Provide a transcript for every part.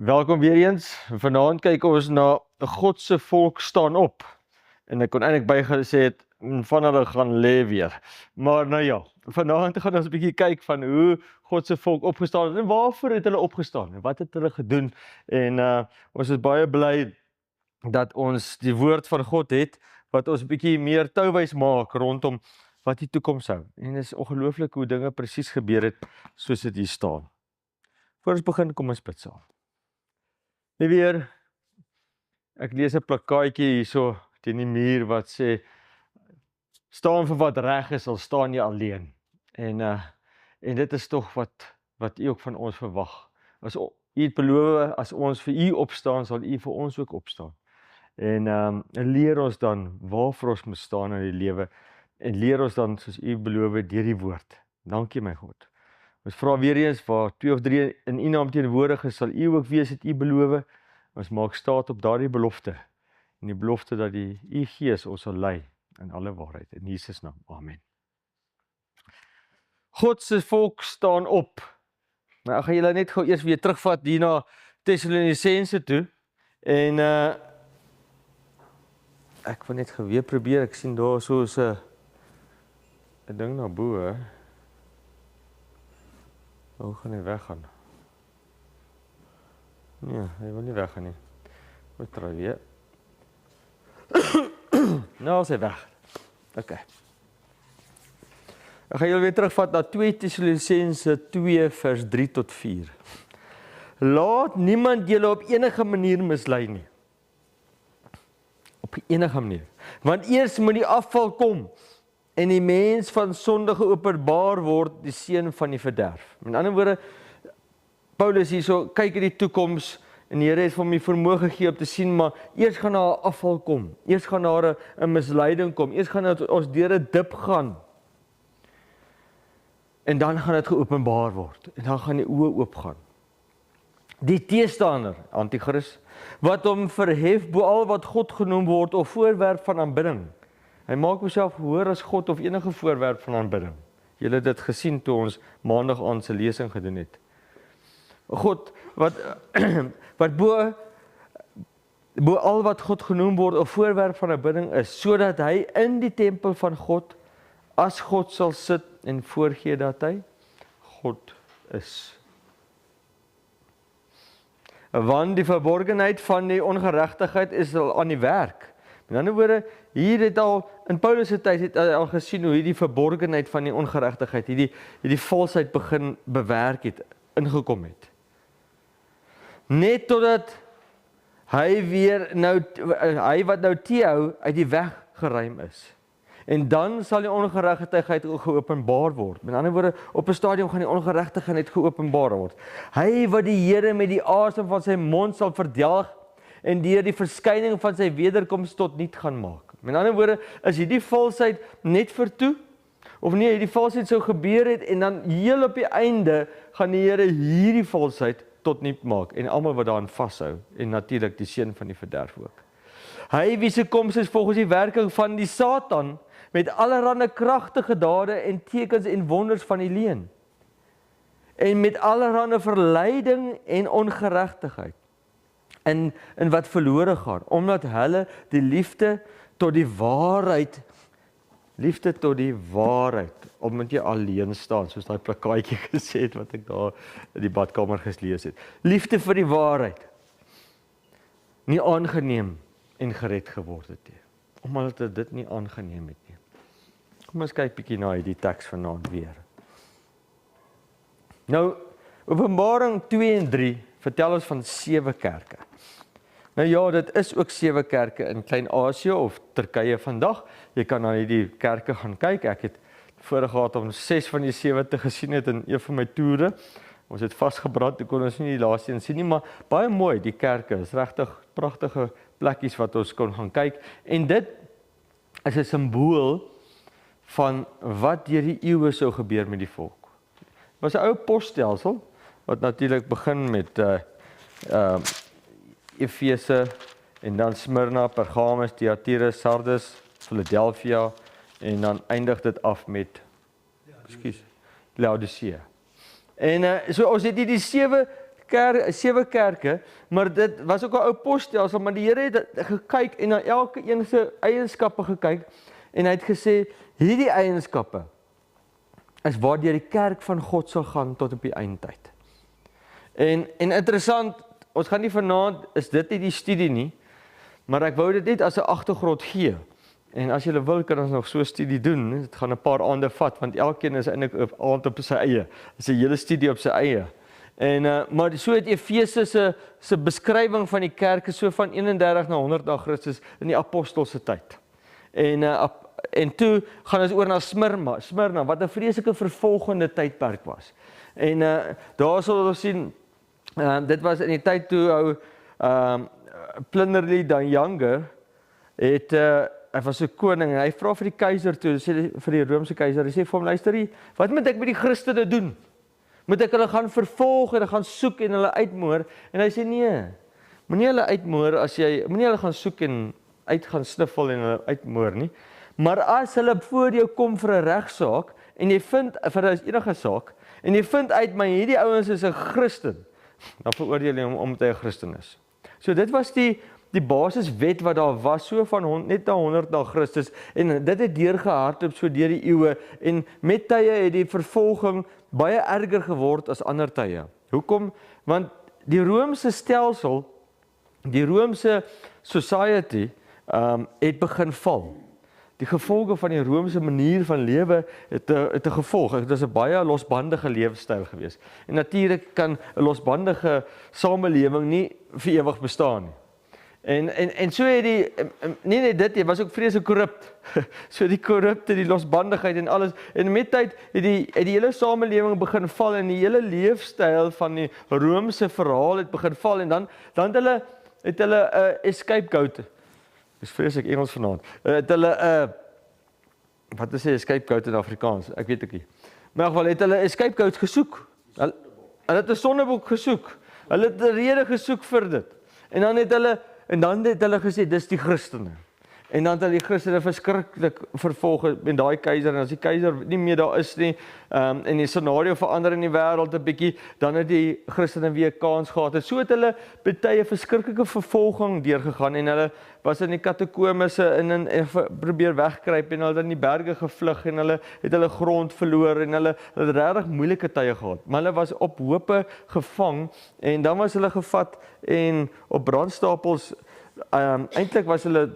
Welkom weer eens. Vanaand kyk ons na God se volk staan op. En ek kon eintlik bygesê het van hulle gaan lê weer. Maar nou ja, vanaand gaan ons 'n bietjie kyk van hoe God se volk opgestaan het en waarvoor het hulle opgestaan en wat het hulle gedoen. En ons is baie bly dat ons die woord van God het wat ons 'n bietjie meer touwys maak rondom wat die toekoms hou. En dit is ongelooflik hoe dinge presies gebeur het soos dit hier staan. Voor ons begin, kom ons bid saam. Nie weer, ek lees 'n plakkaatjie hierso teen die muur wat sê, staan vir wat reg is, al staan jy alleen. En dit is tog wat u ook van ons verwag. As u het beloof, as ons vir u opstaan, sal u vir ons ook opstaan. En leer ons dan waarvoor ons moet staan in die lewe, en leer ons dan, soos u beloof, deur die woord. Dankie my God. Ons vra weer eens, waar 2 of 3 in u naam teenwoordig is, sal u ook wees het u beloof. Ons maak staat op daardie belofte, en die belofte dat u Gees ons sal lei in alle waarheid. In Jesus naam, amen. God se volk staan op. Nou, ek gaan julle net gou eers weer terugvat hier na Tessalonisense toe, en ek wil net geweer probeer, ek sien daar soos 'n ding na bo, hè. Hoe gaan hy weggaan? Nee, hy wil nie weggaan nie. Moet try weer. Nou is hy weg. OK. Ek gaan julle weer terugvat na 2 Tessalonisense 2 vers 3 tot 4. Laat niemand julle op enige manier mislei nie. Op enige manier. Want eers moet die afval kom en die mens van sonde geopenbaar word, die seun van die verderf. Met ander woorde, Paulus hierso kyk in die toekoms en die Here het vir hom die vermoë gegee om te sien, maar eers gaan daar 'n afval kom. Eers gaan daar 'n misleiding kom. Eers gaan ons deur 'n dip gaan. En dan gaan dit geopenbaar word. En dan gaan die oë oopgaan. Die teestander, Antichrist, wat hom verhef bo al wat God genoem word of voorwerp van aanbidding. Hy maak homself hoor as God of enige voorwerp van aanbidding. Julle het dit gesien toe ons maandag aand se lesing gedoen het. God wat bo al wat God genoem word of voorwerp van aanbidding is, sodat hy in die tempel van God as God sal sit en voorgee dat hy God is. Want die verborgenheid van die ongeregtigheid is al aan die werk. Met ander woorde, hier het al, in Paulus se tyd het hy al gesien hoe hierdie verborgenheid van die ongeregtigheid, hierdie valsheid begin bewerk het, ingekom het. Net totdat hy wat nou teehou, uit die weg geruim is. En dan sal die ongeregtigheid geopenbaar word. Met ander woorde, op 'n stadium gaan die ongeregtigheid geopenbaar word. Hy wat die Here met die asem van sy mond sal verdelg en deur die verskyning van sy wederkoms tot niet gaan maak. Met ander woorde, as hierdie valsheid net vertoe, of nee, hierdie valsheid sou gebeur het, en dan heel op die einde gaan die Here hierdie valsheid tot niet maak, en almal wat daarin vashou, en natuurlik die seun van die verderf ook. Hy wie se koms is volgens die werking van die Satan, met allerlei kragtige dade en tekens en wonders van die leuen, en met allerlei verleiding en ongeregtigheid, en wat verlore gaan, omdat hulle die liefde tot die waarheid, omdat jy alleen staan, soos daai plakkaatjie gesê het, wat ek daar in die badkamer gelees het. Liefde vir die waarheid, nie aangeneem en gered geword het nie, omdat dit nie aangeneem het nie. Kom ons kyk bietjie na hierdie teks vanaand weer. Nou, Openbaring 2 en 3 vertel ons van 7 kerke. Nou ja, dit is ook 7 kerke in Klein-Asië of Turkye vandag. Jy kan na hierdie kerke gaan kyk. Ek het voorheen gehad om 6 van die 7 te gesien het in een van my toere. Ons het vasgebrand, toe kon ons nie die laaste een sien nie, maar baie mooi, die kerke is regtig pragtige plekkies wat ons kon gaan kyk. En dit is 'n simbool van wat deur die eeue sou gebeur met die volk. Dit was 'n ou posstelsel, wat natuurlik begin met Efese, en dan Smyrna, Pergamus, Thyatira, Sardes, Philadelphia, en dan eindig dit af met Laodicea. En so ons het hierdie 7 7 kerke, maar dit was ook 'n ou posstelsel, maar die Here het gekyk en na elke een se eienskappe gekyk en hy het gesê, hierdie eienskappe is waardeur die kerk van God sal gaan tot op die eindtyd. En interessant, ons gaan nie vanaand, is dit nie die studie nie, maar ek wou dit net as 'n agtergrond gee. En as jy wil, kan ons nog so 'n studie doen. Dit gaan 'n paar aande vat, want elkeen is eintlik 'n aand op sy eie. Dit is 'n hele studie op sy eie. En maar so het Efese se beskrywing van die kerk is so van 31 na 100 na Christus in die apostolse tyd. En toe gaan ons oor na Smyrna, wat 'n vreeslike vervolgende tydperk was. En daar sal ons sien, dit was in die tyd toe Plinderly the Younger hy was 'n koning en hy vra vir die keiser toe, sê vir die Romeinse keiser, hy sê vir hom, luister, wat moet ek met die Christene doen? Moet ek hulle gaan vervolg en gaan soek en hulle uitmoor? En hy sê nee, moenie hulle uitmoor moenie hulle gaan soek en gaan sniffel en hulle uitmoor nie. Maar as hulle voor jou kom vir 'n regsaak en jy vind vir 'n enige saak en jy vind uit maar hierdie ouens is 'n Christen, dan veroordeel jy hom omdat hy 'n Christen is. So dit was die basiswet wat daar was, so van net na 100 na Christus, en dit het deurgehardloop so deur die eeue, en met tye het die vervolging baie erger geword as ander tye. Hoekom? Want die Romeinse stelsel, die Romeinse society, het begin val. Die gevolge van die Romeinse manier van lewe het 'n gevolg. Dit is 'n baie losbandige leefstyl gewees. En natuurlik kan 'n losbandige samelewing nie vir ewig bestaan nie. En so het nie net dit, was ook vreeslik korrupt. So die korrupte, die losbandigheid en alles. En met tyd het die hele samelewing begin val en die hele leefstyl van die Romeinse verhaal het begin val en dan het hulle 'n scapegoat. Dis vreeslik Engels vanaand. Het hulle wat is 'n scapegoat in Afrikaans? Ek weet ek nie. Maar in geval het hulle 'n scapegoat gesoek. Hulle het 'n sonnebok gesoek. Hulle het 'n rede gesoek vir dit. En dan het hulle gesê dis die Christene. En dan het hulle die Christene verskriklik vervolg met daai keiser, en as die keiser nie meer daar is nie, en die scenario verander in die wêreld 'n bietjie, dan het die Christene weer kans gehad. En so het hulle baie verskriklike vervolging deurgegaan en hulle was in die katakomese en probeer wegkruip en hulle het in die berge gevlug en hulle het hulle grond verloor en hulle het regtig moeilike tye gehad. Maar hulle was op hope gevang en dan was hulle gevat en op brandstapels, eintlik was hulle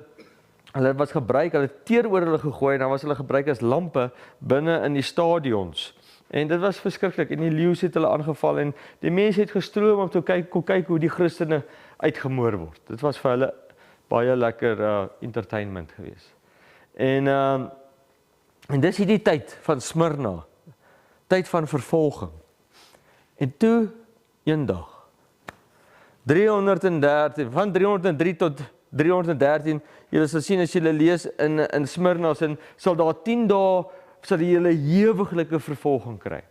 was gebruik, hulle het teer oor hulle gegooi en dan was hulle gebruik as lampe binne in die stadions. En dit was verskriklik en die leeu's het hulle aangeval en die mense het gestroom om te kyk hoe die Christene uitgemoor word. Dit was vir hulle baie lekker entertainment geweest. En dis hierdie tyd van Smyrna, tyd van vervolging. En toe eendag 313 van 303 tot 313, julle sal sien as julle lees in Smyrna, sal daar 10 dae sal die hele hewiglike vervolging kry.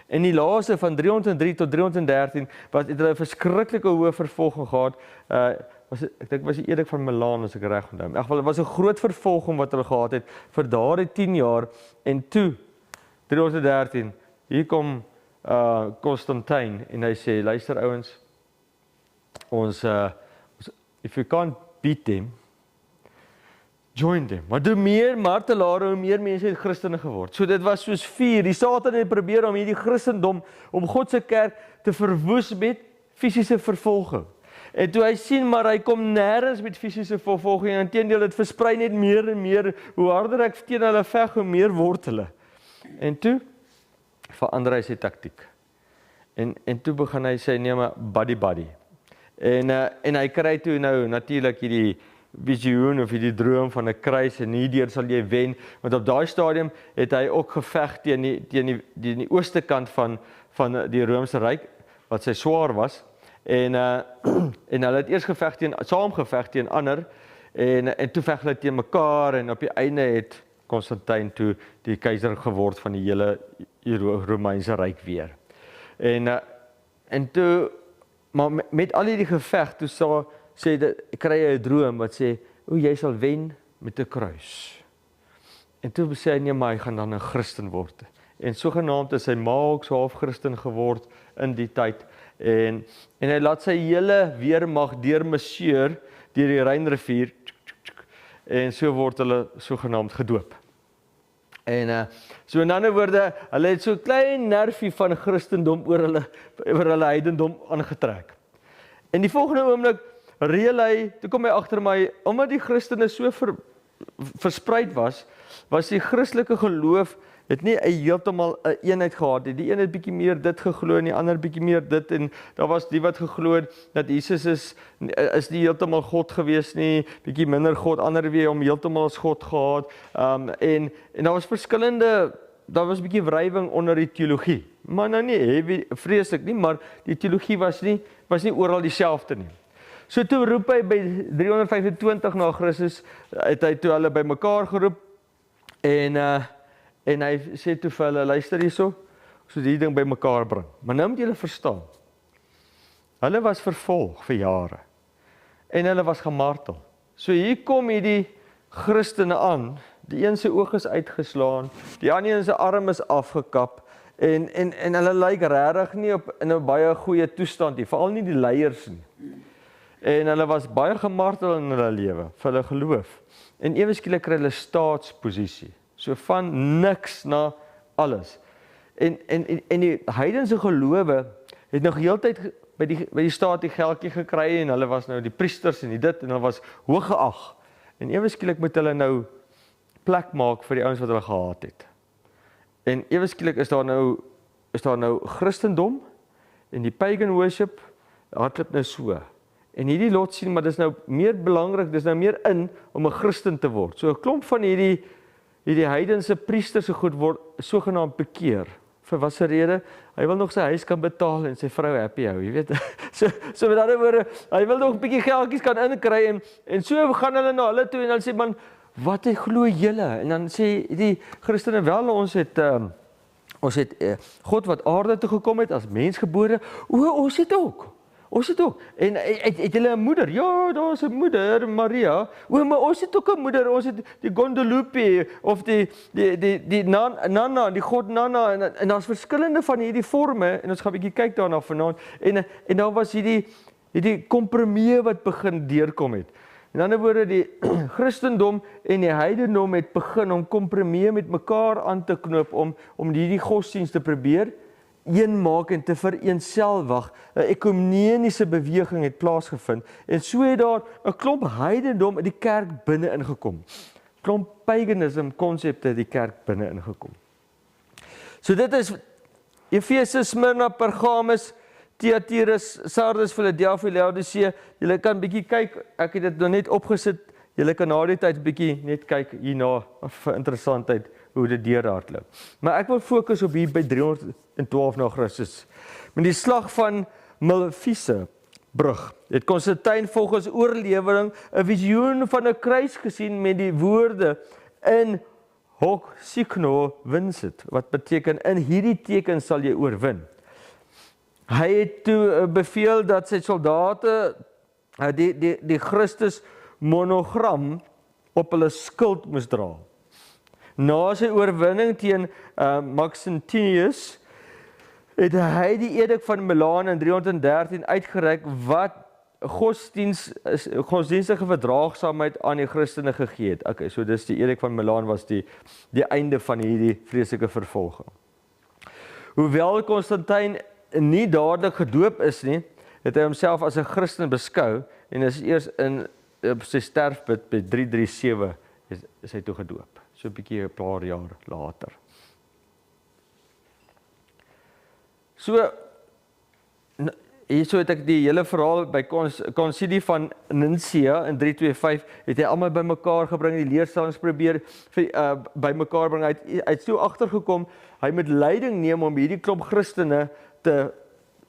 En die laaste van 303 tot 313 het hulle 'n verskriklike hoë vervolging gehad. Ek dink was die Edik van Milaan as ek reg onthou. In elk geval, dit was 'n groot vervolging wat hulle gehad het vir daardie 10 jaar en toe 313 hier kom Constantijn en hy sê luister ouens, ons if you can't beat them, join them. Maar hoe meer martelare, hoe meer mense het Christene geword. So dit was soos vuur. Die Satan het probeer om hierdie Christendom, om God se kerk te verwoes met fisiese vervolging. En toe hy sien maar hy kom nêrens met fisiese vervolging, en inteendeel dit versprei net meer en meer. Hoe harder ek teen hulle veg, hoe meer word hulle. En toe verander hy sy taktiek. En toe begin hy sê nee maar buddy. En hy kry toe nou natuurlik hierdie visioen of hierdie droom van 'n kruis en hierdeur sal jy wen, want op daai stadium het hy ook geveg teen die ooste kant van die Romeinse ryk wat sy swaar was en hulle het eers saam geveg teen ander en toe veg hulle teen mekaar en op die einde het Constantijn toe die keiser geword van die hele Romeinse ryk weer. En toe maar met al hierdie geveg toe sê kry jy 'n droom wat sê, jy sal wen met 'n kruis. En toe sê hy nee, maar hy gaan dan 'n Christen word. En sogenaamd is sy ma ook so half Christen geword in die tyd. En hy laat sy hele weermag deurmarsjeer deur die Rynrivier, en so word hulle sogenaamd gedoop. En so in ander woorde, hulle het so 'n klein nervie van Christendom oor hulle heidendom aangetrek. En die volgende oomblik reël hy, toe kom hy agter my, omdat die Christene so verspreid was die Christelike geloof het nie heeltemal 'n eenheid gehad nie. Die een het bietjie meer dit geglo en die ander bietjie meer dit, en daar was die wat geglo het dat Jesus is nie heeltemal God gewees nie, bietjie minder God, ander weer om heeltemal as God gehad. En daar was daar was 'n bietjie wrywing onder die teologie. Maar nou nie vreeslik nie, maar die teologie was nie oral dieselfde nie. So toe roep hy by 325 na Christus, het hy toe hulle bymekaar geroep, en hy sê toe vir hulle, luister hierso, so die ding bymekaar bring. Maar nou moet julle verstaan, hulle was vervolg vir jare, en hulle was gemartel. So hier kom hierdie Christene aan, die een sy oog is uitgeslaan, die ander een sy arm is afgekap, en hulle lyk regtig nie in 'n baie goeie toestand nie, veral nie die leiers nie. En hulle was baie gemartel in hulle lewe, vir hulle geloof. En ewe skielik kry hulle staatsposisie. So van niks na alles. En die heidense gelowe het nog heeltyd by die staat die geldjie gekry, en hulle was nou die priesters en die dit, en hulle was hoog geag. En ewe skielik moet hulle nou plek maak vir die ouens wat hulle gehaat het. En ewe skielik is daar nou Christendom, en die pagan worship hardloop nou so. En hierdie lot sien, maar dis nou meer belangrik, dis nou meer in om 'n Christen te word. So 'n klomp van hierdie heidense priesters se goed word sogenaamd bekeer. Vir watter rede? Hy wil nog sy huis kan betaal en sy vrou happy hou, jy weet. So met ander woorde, hy wil nog 'n bietjie geldjies kan inkry, en so gaan hulle na hulle toe en dan sê man, wat glo julle? En dan sê die Christene, wel, ons het God wat aarde toe gekom het as mensgebore. Ons het ook. En het julle 'n moeder? Ja, daar is 'n moeder, Maria. Maar ons het ook 'n moeder. Ons het die Gondolupi of die Nana, die god Nana, en daar's verskillende van hierdie forme, en ons gaan 'n bietjie kyk daarna vanaand. En daar was hierdie kompromie wat begin deurkom het. In ander woorde, die Christendom en die heidendom het begin om kompromie met mekaar aan te knoop om hierdie godsdienst te probeer een maak en te vereenselwig. 'n Ekumeniese beweging het plaasgevind, en so het daar 'n klomp heidendom in die kerk binne ingekom. Klomp paganism konsepte het die kerk binne ingekom. So dit is Efese, Smyrna, Pergamus, Thyatira, Sardes, Philadelphia, Laodicea. Julle kan bietjie kyk, ek het dit nou net opgesit. Julle kan na die tyd bietjie net kyk hierna vir interessantheid hoe dit deurhardloop. Maar ek wil fokus op hier by 312 na Christus. Met die slag van Milviese brug het Konstantin volgens oorlewering 'n visioen van 'n kruis gesien met die woorde in hoc signo vincit, wat beteken in hierdie teken sal jy oorwin. Hy het toe beveel dat sy soldate die Christus monogram op hulle skild moes dra. Na sy oorwinning teen Maxentius het hy die Edikt van Milaan in 313 uitgereik wat godsdienstige verdraagsaamheid aan die Christene gegee het. Okay, so dis die Edikt van Milaan was die einde van hierdie vreeslike vervolging. Hoewel Konstantin nie dadelik gedoop is nie, het hy homself as 'n Christen beskou, en is eers in sy sterfbid by 337 is hy toe gedoop. So 'n bietjie 'n paar jaar later. So hierso het ek die hele verhaal by konsilie van Nicaea in 325 het hy almal bymekaar gebring, die leerstellings probeer bymekaar bring. Hy het so agtergekom, hy moet leiding neem om hierdie klomp Christene te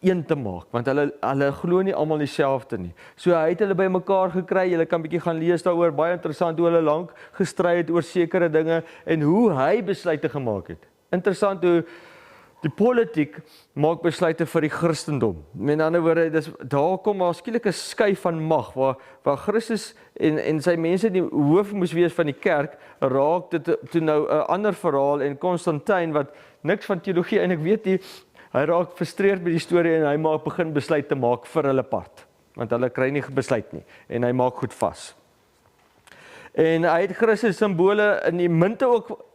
een te maak, want hulle glo nie almal dieselfde nie. So hy het hulle bymekaar gekry. Julle kan bietjie gaan lees daaroor, baie interessant hoe hulle lank gestry het oor sekere dinge en hoe hy besluite gemaak het. Interessant hoe die politiek maak besluite vir die Christendom. Met ander woorde, daar kom maar skielik 'n skuif van mag waar Christus en sy mense die hoof moes wees van die kerk, raak dit toe nou 'n ander verhaal, en Konstantin wat niks van teologie eintlik weet nie, Hy raak frustreerd met die storie en hy begin besluit te maak vir hulle part, want hulle kry nie besluit nie, en hy maak goed vas. En hy het Christus simbole in die munte ook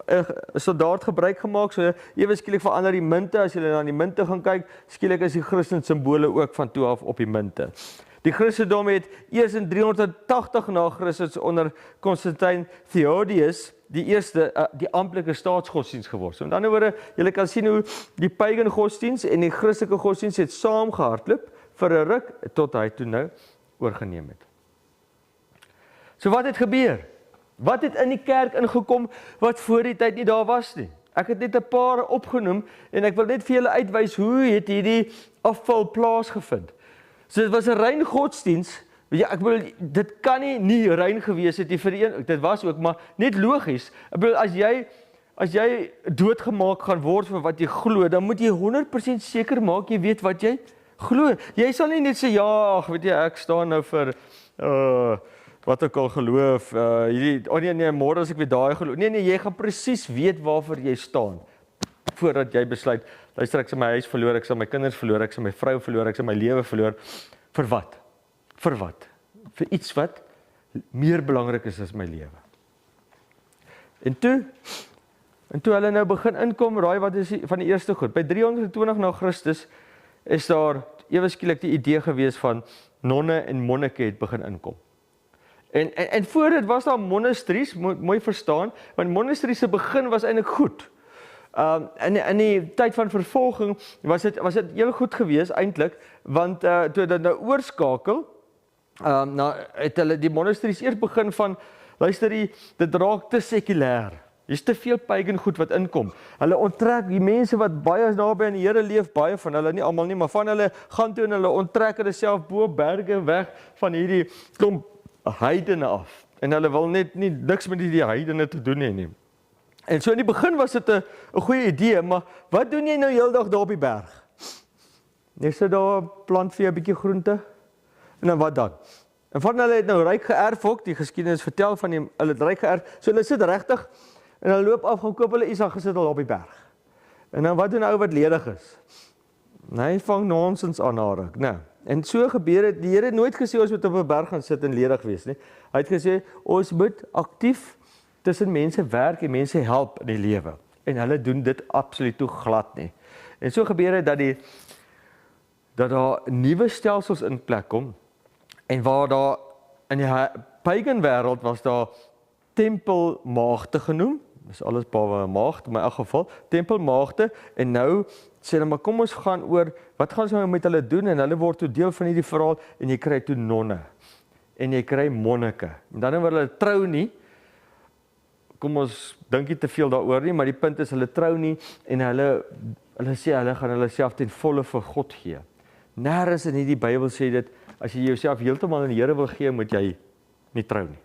soldaat gebruik gemaak, so ewe skielik verander die munte, as jy na die munte gaan kyk, skielik is die Christen simbole ook van toe af op die munte. Die Christendom het eers in 380 na Christus onder Constantijn Theodosius die eerste, die amptelike staatsgodsdienst geword. So met ander woorde, julle kan sien hoe die pagan godsdienst en die Christelike godsdienst het saam gehardloop vir 'n ruk, tot hy toe nou oorgeneem het. So wat het gebeur? Wat het in die kerk ingekom wat voor die tyd nie daar was nie? Ek het net 'n paar opgenoem en ek wil net vir julle uitwys hoe het hierdie afval plaasgevind. So dit was 'n rein godsdiens. Ja, ek bedoel, dit kan nie rein gewees het nie vir die een, dit was ook, maar net logies. Ek bedoel, as jy doodgemaak gaan word vir wat jy glo, dan moet jy 100% seker maak jy weet wat jy glo. Jy sal nie net sê, ja, weet jy, ek staan nou vir wat ek al geloof, nee, môre as ek weer daai geloof. Nee, jy gaan presies weet waarvoor jy staan, voordat jy besluit, luister, ek sal my huis verloor, ek sal my kinders verloor, ek sal my vrou verloor, ek sal my lewe verloor, vir wat? Vir wat? Vir iets wat meer belangrik is as my lewe. En toe hulle nou begin inkom, raai wat is van die eerste goed, by 320 na Christus, is daar ewe skielik die idee gewees van nonne en monnike het begin inkom. En voor dit was daar monasteries, mooi verstaan, want monasteries se begin was eintlik goed. In die tyd van vervolging was dit heel goed gewees eintlik, want toe dit nou oorskakel, het hulle die monasteries eers begin van, luister, dit raak te sekulêr. Dis te veel pagan goed wat inkom. Hulle onttrek die mense wat baie naby aan die Here leef, baie van hulle, nie almal nie, maar van hulle gaan toe en hulle onttrek hulle self bo berge weg van hierdie klomp heidene af. En hulle wil net niks met die heidene te doen hê nie. En so in die begin was dit 'n goeie idee, maar wat doen jy nou heeldag daar op die berg? Jy sit daar, plant vir 'n bietjie groente, en dan wat dan? En van hulle het nou ryk geërf ook, die geskiedenis vertel van hulle het ryk geërf, so hulle sit regtig, en hulle loop af, gaan koop hulle iets, dan gesit hulle op die berg. En dan wat doen 'n ou wat ledig is? Hy vang nonsens aan haar, nee. En so gebeur het, die Here het nooit gesê ons moet op 'n berg gaan sit en ledig wees nie. Hy het gesê ons moet aktief tussen mense werk en mense help in die lewe. En hulle doen dit absoluut toe glad nie. En so gebeur het dat daar nuwe stelsels in plek kom, en waar daar in die pagan wêreld was daar tempelmaagde genoem, dis alles behalwe 'n maagd, in my geval, tempelmaagde, en nou sê hulle, maar kom ons gaan oor, wat gaan ons nou met hulle doen, en hulle word toe deel van hierdie verhaal, en jy kry toe nonne, en jy kry monnike, en dan word hulle trou nie, kom ons dink nie te veel daaroor nie, maar die punt is, hulle trou nie, en hulle sê, hulle gaan hulle self ten volle vir God gee. Nêrens in hierdie Bybel sê dit, as jy jouself heeltemal aan die Here wil gee, moet jy nie trou nie.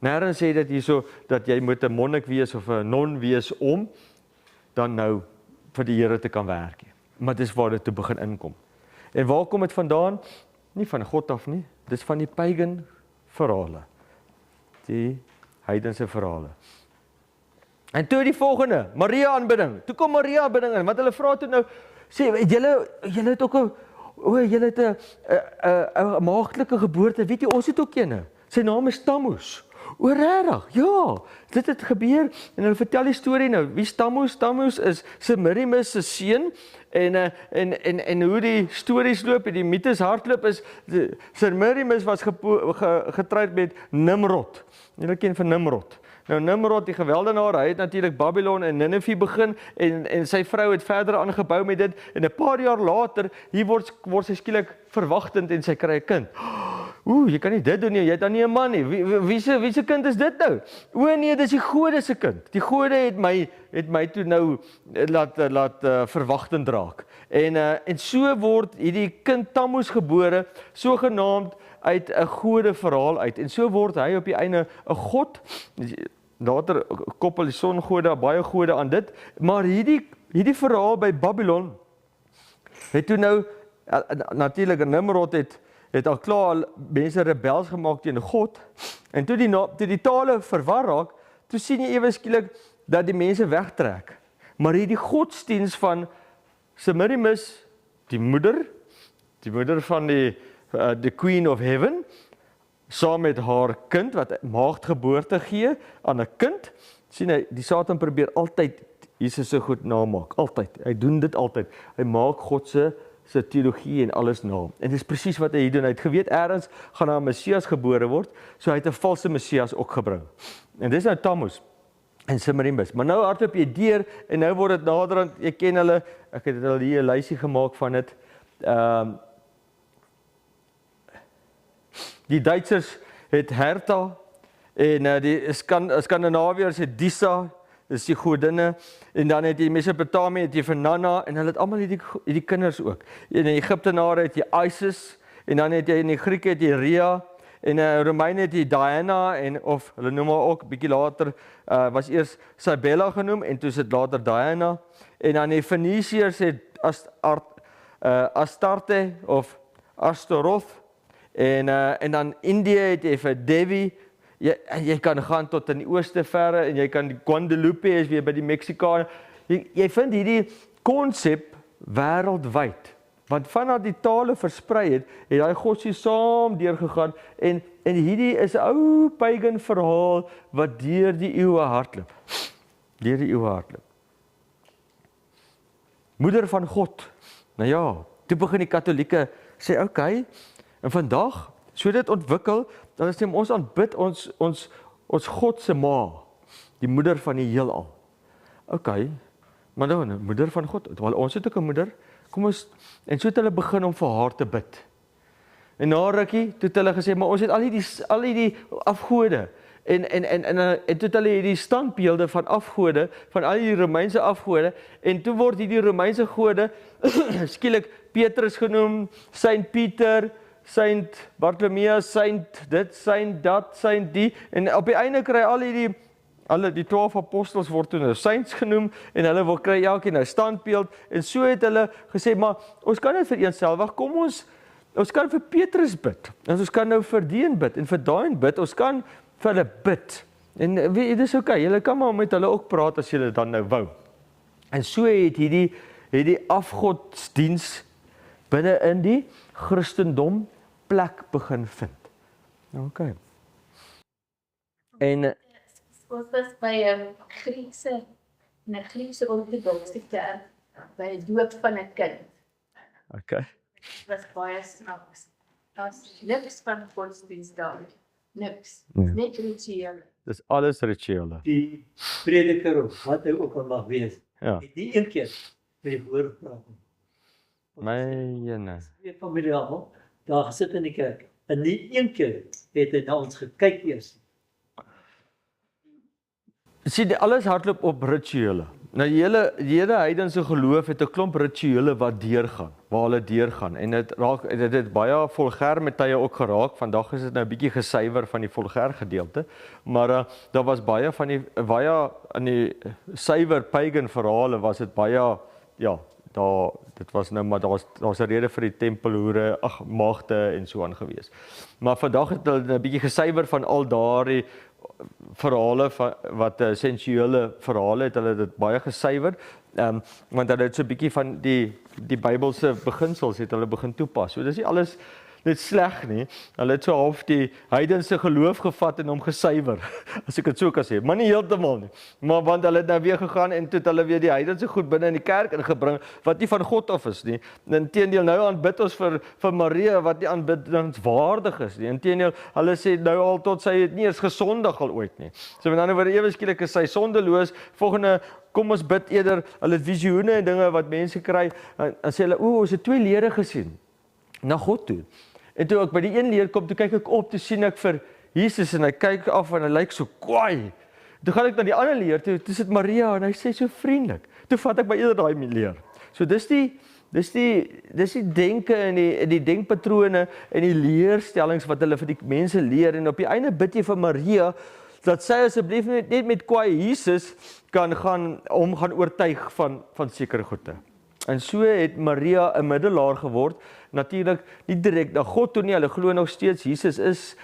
Nêrens sê dit hierso, dat jy moet 'n monnik wees, of 'n non wees, om dan nou vir die Here te kan werk. Maar dis waar dit toe begin inkom. En waar kom dit vandaan? Nie van God af nie, dis van die pagan verhale. Die heidense verhale. En toe die volgende, Maria aanbidding. Toe kom Maria aanbidding in, want hulle vra toe nou, sê, julle het ook julle het 'n maagdelike geboorte, weet jy, ons het ook eene. Sy naam is Tammuz. O, regtig? Ja, dit het gebeur, en hulle vertel die storie nou, wie is Tammuz? Tammuz is Semiramis se seun, en hoe die stories loop, en die mites hardloop is, Semiramis was getroud met Nimrod. Julle ken van Nimrod. Nou Nimrod, die geweldenaar, hy het natuurlik Babylon en Nineve begin, en sy vrou het verder aangebou met dit, en 'n paar jaar later, hier word sy skielik verwagtend, en sy kry 'n kind. Jy kan nie dit doen nie, jy het dan nie 'n man nie. Wie se kind is dit nou? O nee, dis die gode se kind. Die gode het my toe nou laat verwagtend raak. En so word hierdie kind Tammuz gebore, sogenaamd uit 'n gode verhaal uit. En so word hy op die einde 'n god. Later koppel die songode, baie gode aan dit, maar hierdie verhaal by Babylon het toe nou natuurlik Nimrod het al klaar mense rebels gemaak teen God, en toe die tale verwar raak, toe sien jy ewe skielik dat die mense wegtrek. Maar hierdie godsdiens van Semiramis, die moeder van die Queen of Heaven, saam met haar kind, wat maagdgeboorte gee aan 'n kind, sien hy, die Satan probeer altyd Jesus se goed namaak, altyd, hy doen dit altyd, hy maak God se teologie en alles na, en dit is presies wat hy hier doen, hy het geweet, ergens gaan daar 'n Messias gebore word, so hy het 'n valse Messias ook gebring, en dis nou Tammuz, en Semiramis, maar nou hardloop jy deur, en nou word dit naderhand, jy ken hulle, ek het al hier 'n lysie gemaak van dit, die Duitsers het Hertha, en die Skandinawiërs het Disa, dis die godinne, en dan het die Mesopotamië, het jy Vernana, en hulle het almal hierdie kinders ook. In die Egiptenare het jy Isis, en dan het jy in die Grieke het jy Rhea, en in Romeine het jy Diana, en of hulle noem haar ook, bietjie later, was eers Cybele genoem, en toe is dit later Diana, en dan die Fenisiërs het Astarte, of Astaroth, en dan Indië het jy vir Devi, jy kan gaan tot in die ooste verre, en jy kan die Guadalupe is weer by die Mexikane, jy vind hierdie konsep wêreldwyd, want vanaf die tale versprei het hy godsdienst saam deurgegaan, en hierdie is 'n ou pagan verhaal, wat deur die eeue hardloop, Moeder van God, nou ja, toe begin die Katolieke sê, okay, en vandag, so dit ontwikkel, dan is ons aanbid ons God se ma, die moeder van die heelal. Okay, maar nou, moeder van God, ons het ook 'n moeder, kom ons, en so het hulle begin om vir haar te bid. En na rukkie, toe het hulle gesê, maar ons het al die afgode, en toe het hulle hierdie standbeelde van afgode, van al die Romeinse afgode, en toe word hierdie Romeinse gode, skielik Petrus genoem, Saint Pieter, Saint Bartholomeus, Saint dit, Saint dat, Saint die, en op die einde kry alle die 12 apostels word toe nou saints genoem, en hulle wil kry elkeen 'n standbeeld, en so het hulle gesê, maar ons kan net vereenselwig, kom ons kan vir Petrus bid, en ons kan nou vir die bid, en vir daai bid, ons kan vir hulle bid, en dit is okay, julle kan maar met hulle ook praat, as julle dan nou wou, en so het hierdie afgodsdiens binne in die Christendom plek begin vind. Okay. En ons was by 'n Griekse ortodokse kerk, by die doop van 'n kind. Okay. Dit was baie snaaks. Daar's niks van godsdienst daar. Niks. Nee. Net rituele. Dis alles rituele. Die prediker of wat hy ook al mag wees, Ja. het nie een keer vir die woord gepraat nie. Myne. Twee familie almal, daar gesit in die kerk, en nie een keer het hy na ons gekyk eers. Sien, alles hardloop op rituele. Nou die hele heidense geloof het 'n klomp rituele wat deurgaan, waar hulle deurgaan, en dit het baie vulgêr met tye ook geraak. Vandag is dit nou 'n bietjie gesuiwer van die vulgêr gedeelte, maar daar was baie in die suiwer pagan verhale was dit baie, ja, dit was nou, maar daar's 'n rede vir die tempelhoere, magte en so aan gewees. Maar vandag het hulle 'n bietjie gesuiwer van al daardie verhale wat sensuele verhale het hulle dit baie gesuiwer, want hulle het so 'n bietjie van die Bybelse beginsels het hulle begin toepas. So dis nie alles net sleg nie. Hulle het so half die heidense geloof gevat en hom gesuiwer, as ek dit so kan sê, maar nie heeltemal nie. Maar want hulle het nou weer gegaan en toe het hulle weer die heidense goed binne in die kerk ingebring wat nie van God af is nie. Inteendeel, nou aanbid ons vir Maria wat nie aanbiddingswaardig is nie. Inteendeel, hulle sê nou al tot sy het nie eens gesondig al ooit nie. So met ander woorde, ewe skielik is sy sondeloos. Volgende, kom ons bid eerder. Hulle het visioene en dinge wat mense kry, en sê hulle, ons het 2 leere gesien na God toe. En toe ek by die een leer kom, toe kyk ek op, toe sien ek vir Jesus, en hy kyk af en hy lyk so kwaai. Toe gaan ek na die ander leer, toe sit Maria, en hy sê so vriendelik. Toe vat ek by eerder daai leer. So dis die denke en die denkpatrone en die leerstellings wat hulle vir die mense leer, en op die einde bid jy vir Maria, dat sy asseblief net met kwaai Jesus kan gaan oortuig van sekere goede. En so het Maria 'n middelaar geword, natuurlik nie direk na God toe nie, hulle glo nog steeds Jesus is,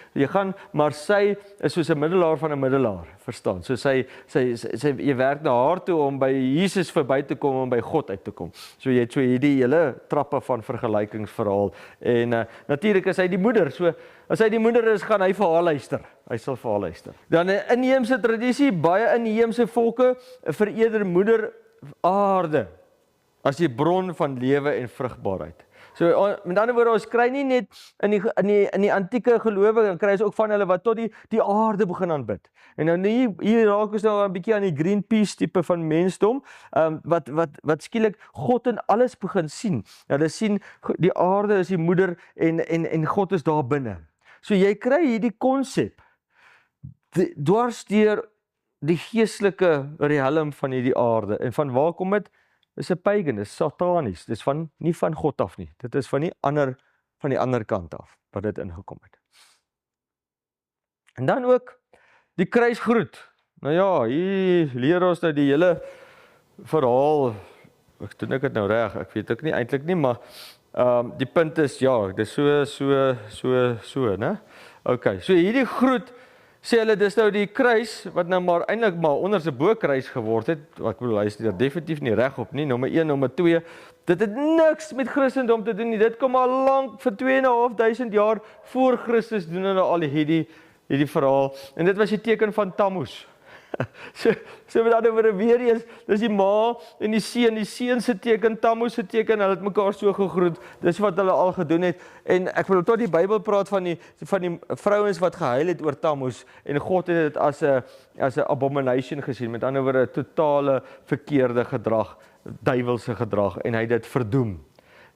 maar sy is soos 'n middelaar van 'n middelaar, verstaan? So sy jy werk na haar toe om by Jesus verby te kom, om by God uit te kom. So jy het so hierdie hele trappe van vergelykingsverhaal, en natuurlik is hy die moeder, so as hy die moeder is, gaan hy vir haar luister, hy sal vir haar luister. Dan 'n inheemse tradisie, baie inheemse volke vereer moeder aarde as die bron van lewe en vrugbaarheid. So met ander woorde, ons kry nie net in die antieke gelowe, dan kry ons ook van hulle wat tot die aarde begin aanbid. En nou hier raak ons nou 'n bietjie aan die Greenpeace tipe van mensdom, wat skielik God in alles begin sien. Hulle sien die aarde is die moeder en God is daar binne. So jy kry hierdie konsep dwars deur die geestelike riem van hierdie aarde. En van waar kom dit? Dis 'n pagan, dis satanies, dis nie van God af nie. Dit is van die ander kant af wat dit ingekom het. En dan ook die kruisgroet. Nou ja, hier leer ons nou die hele verhaal. Ek doen ek dit nou reg? Ek weet ook nie eintlik nie, maar die punt is ja, dis so, né? Okay, so hierdie groet sê hulle dis nou die kruis wat nou maar eintlik maar onder se bo-kruis geword het. Ek bedoel hy is definitief nie reg op nie. Nommer 1, nommer 2. Dit het niks met Christendom te doen nie. Dit kom al lank vir 2.500 jaar voor Christus doen hulle al hierdie verhaal. En dit was die teken van Tammuz. So met ander woorde weer eens, dis die ma en die seun se teken, Tammuz se teken, hulle het mekaar so gegroet. Dis wat hulle al gedoen het. En ek wil tot die Bybel praat van die vrouens wat gehuil het oor Tammuz en God het dit as 'n abomination gesien. Met ander woorde totale verkeerde gedrag, duiwelse gedrag, en hy het dit verdoem.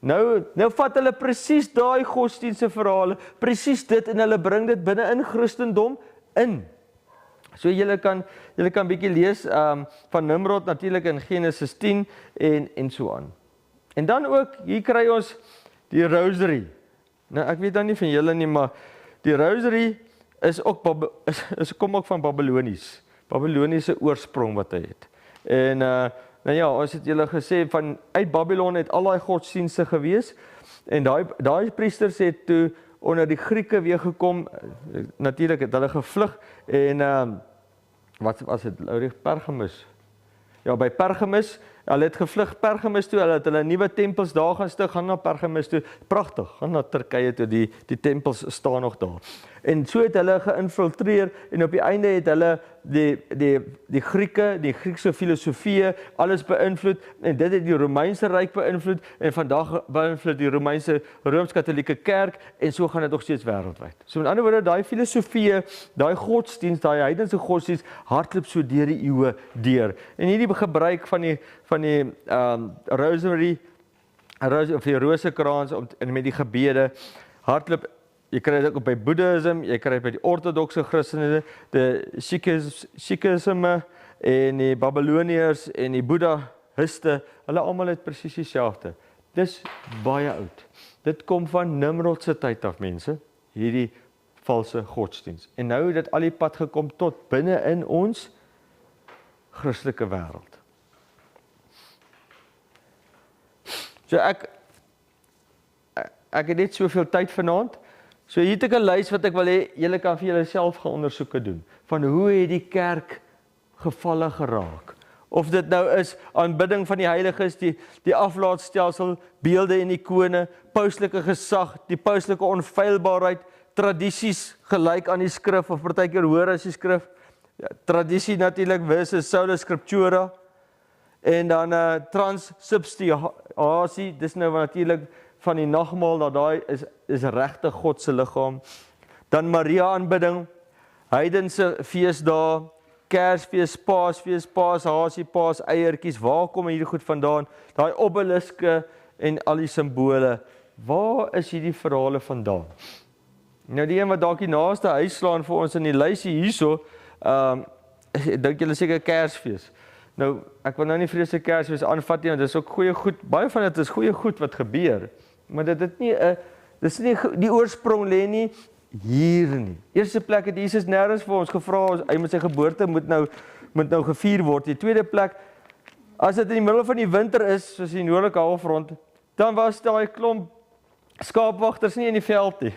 Nou vat hulle presies daai godsdienste verhale, presies dit, en hulle bring dit binne in Christendom in. So julle kan bietjie lees van Nimrod natuurlik in Genesis 10 en so aan. En dan ook, hier kry ons die rosary. Nou ek weet dan nie van julle nie, maar die rosary kom ook van Babyloniese oorsprong wat hy het. En nou ja, ons het julle gesê van uit Babylon het al daai godsdienste gewees, en daai priesters het toe onder die Grieke weer gekom. Natuurlik het hulle gevlug en wat was dit? Pergamus. Ja, by Pergamus, hulle het gevlug Pergamus toe, hulle het hulle nuwe tempels daar gaan stig, gaan na Pergamus toe. Pragtig, gaan na Turkye toe, die tempels staan nog daar. En so het hulle geïnfiltreer en op die einde het hulle die Grieke, die Griekse filosofie, alles beïnvloed, en dit het die Romeinse ryk beïnvloed, en vandag beïnvloed die Romeinse Rooms-Katolieke Kerk, en so gaan dit nog steeds wêreldwyd. So met ander woorde, daai filosofie, daai godsdienst, daai heidense godsdienst, hardloop so deur die eeue deur. En hierdie gebruik van die rosary, of die rosekrans en met die gebede, hardloop. Jy kry dit ook by Boeddhisme, jy kry dit by die ortodokse Christene, die Sikhisme en die Babyloniërs en die Boeddhiste, hulle almal het presies dieselfde. Dis baie oud. Dit kom van Nimrod se tyd af, mense, hierdie valse godsdienst. En nou het dit al die pad gekom tot binne in ons Christelike wêreld. So ek het net soveel tyd vanaand. So hier het ek 'n lys wat ek wil hê julle kan vir julleself gaan ondersoeke doen, van hoe het die kerk gevalle geraak. Of dit nou is aanbidding van die heiliges, die aflaatstelsel, beelde en ikone, pauslike gesag, die pauslike onfeilbaarheid, tradisies gelyk aan die skrif, of partykeer hoor as die skrif, ja, tradisie natuurlik versus sola scriptura, en dan transsubstantiasie, dis nou natuurlik van die nagmaal, dat daai is regtig God se liggaam. Dan Maria aanbidding, heidense feesdae, Kersfees, Paasfees, Paashasie, Paaseiertjies, waar kom hierdie goed vandaan? Daai obeliske en al die simbole, waar is hierdie verhale vandaan? Nou die een wat dalk die naaste huis slaan vir ons in die lysie hierso, dink julle seker Kersfees. Nou, ek wil nou nie vreeslik Kersfees aanvat nie, want dit is ook goeie goed, baie van dit is goeie goed wat gebeur, maar dit is nie, die oorsprong lê nie hier nie. Eerste plek het Jesus nêrens vir ons gevra, hy met sy geboorte moet nou gevier word. Die tweede plek, as dit in die middel van die winter is, soos die noordelike halfrond, dan was daai klomp skaapwagters nie in die veld nie.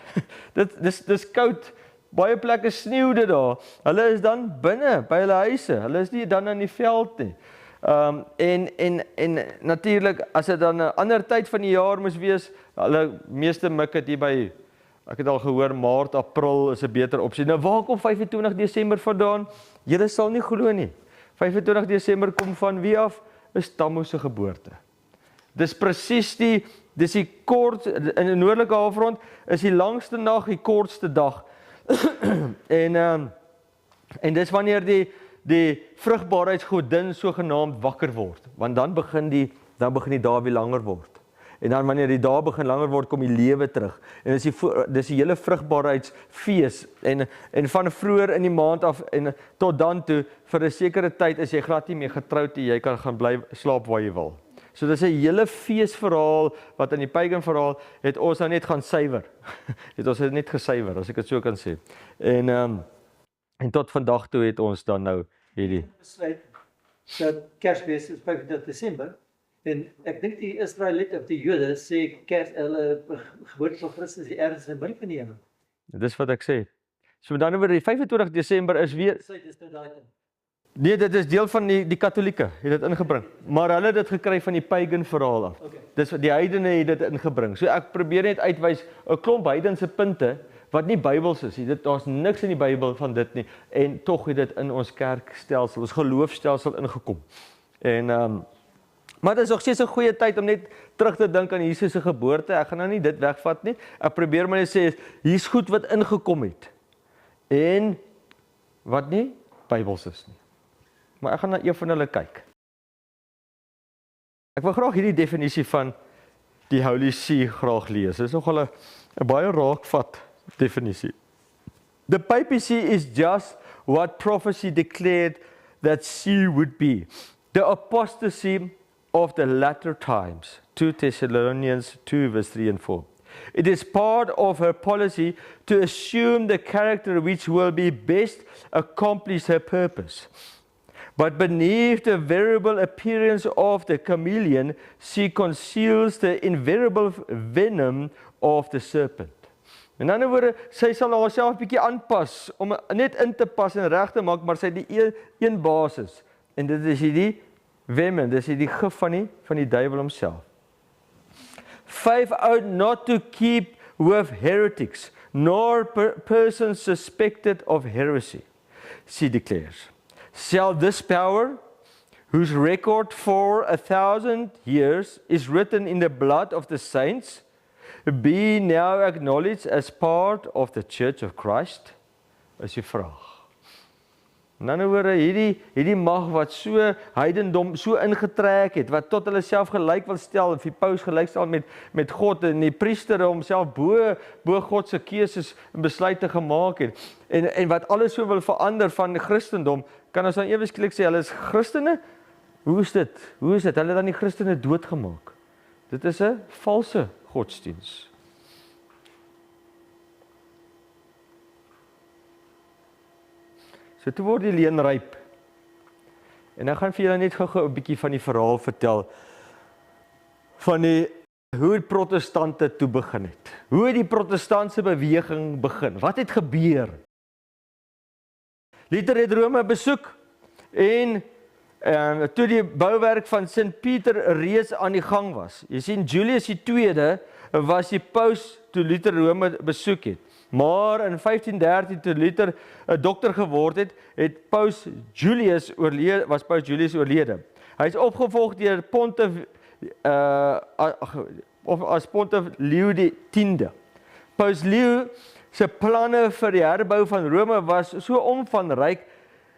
Dis koud, baie plekke sneeu dit daar. Hulle is dan binne by hulle huise. Hulle is nie dan in die veld nie. En natuurlik, as dit dan 'n ander tyd van die jaar moes wees, hulle meeste mik het hier by, ek het al gehoor, Maart, April is 'n beter opsie. Nou waar kom 25 Desember vandaan? Julle sal nie glo nie. 25 Desember kom van wie af? Is Tammuz se geboorte. Dis presies dis die kort, in die noordelike halfrond, is die langste nag, die kortste dag. en dis wanneer die vrugbaarheidsgodin sogenaamd wakker word, want dan begin die dae weer langer word. En dan wanneer die dae begin langer word, kom die lewe terug. En dis die hele vrugbaarheidsfees. En van vroeër in die maand af en tot dan toe, vir 'n sekere tyd is jy glad nie meer getroud nie, jy kan gaan bly slaap waar jy wil. So dis 'n hele feesverhaal wat in die pagan verhaal het ons nou net gaan suiwer. Het ons net gesuiwer, as ek dit so kan sê. En tot vandag toe het ons dan nou hierdie besluit dat Kersfees is 25 Desember. En ek dink die Israeliete of die Jode sê hulle geboorte van Christus is ergens in die middel van die jaar. Dis wat ek sê. So met ander woorde, die 25 Desember is weer Dis nou daai ding. nee, dit is deel van die Katolieke het dit ingebring. Maar hulle het dit gekry van die pagan verhaal af. Okay. Dis die heidene het dit ingebring. So ek probeer net uitwys 'n klomp heidense punte wat nie Bybels is nie. Daar's niks in die Bybel van dit nie. En tog het dit in ons kerkstelsel, ons geloofstelsel ingekom. En maar dit is nog steeds 'n goeie tyd om net terug te dink aan Jesus se geboorte. Ek gaan nou nie dit wegvat nie. Ek probeer maar net sê, hier's goed wat ingekom het. En wat nie Bybels is nie. Maar ek gaan na een van hulle kyk. Ek wil graag hierdie definisie van die Holy See graag lees. Dit is nogal 'n baie raakvat definisie. The papacy is just what prophecy declared that sea would be. The apostasy of the latter times. 2 Thessalonians 2 verse 3 and 4. It is part of her policy to assume the character which will be best accomplish her purpose. But beneath the variable appearance of the chameleon, she conceals the invariable venom of the serpent. In ander woorde, sy sal haarself bietjie aanpas, om net in te pas en reg te maak, maar sy het die een basis. En dit is hierdie venom, dis hierdie gif van die duiwel homself. Faith ought not to keep with heretics, nor persons suspected of heresy, she declares. Shall this power, whose record for 1,000 years is written in the blood of the saints, be now acknowledged as part of the Church of Christ? Is die vraag. In ander woorde, hierdie mag wat so heidendom so ingetrek het, wat tot hulle self gelyk wil stel, of die paus gelyk stel met God, en die priester homself bo God se keuses en besluite gemaak het, en wat alles so wil verander van Christendom, kan ons dan ewe skielik sê, hulle is Christene? Hoe is dit? Hulle het dan die Christene doodgemaak. Dit is 'n valse godsdiens. So toe word die leen ryp. En ek gaan vir julle net gou 'n bietjie van die verhaal vertel van hoe die protestante toe begin het. Hoe het die protestantse beweging begin? Wat het gebeur? Luther het Rome besoek en toe die bouwerk van Sint Pieter reeds aan die gang was. Jy sien, Julius II was die paus toe Luther Rome besoek het. Maar in 1513 toe Luther 'n dokter geword het, was Paus Julius oorlede. Hy is opgevolg deur Pontiff Leo X. Paus Leo se planne vir die herbou van Rome was so omvangryk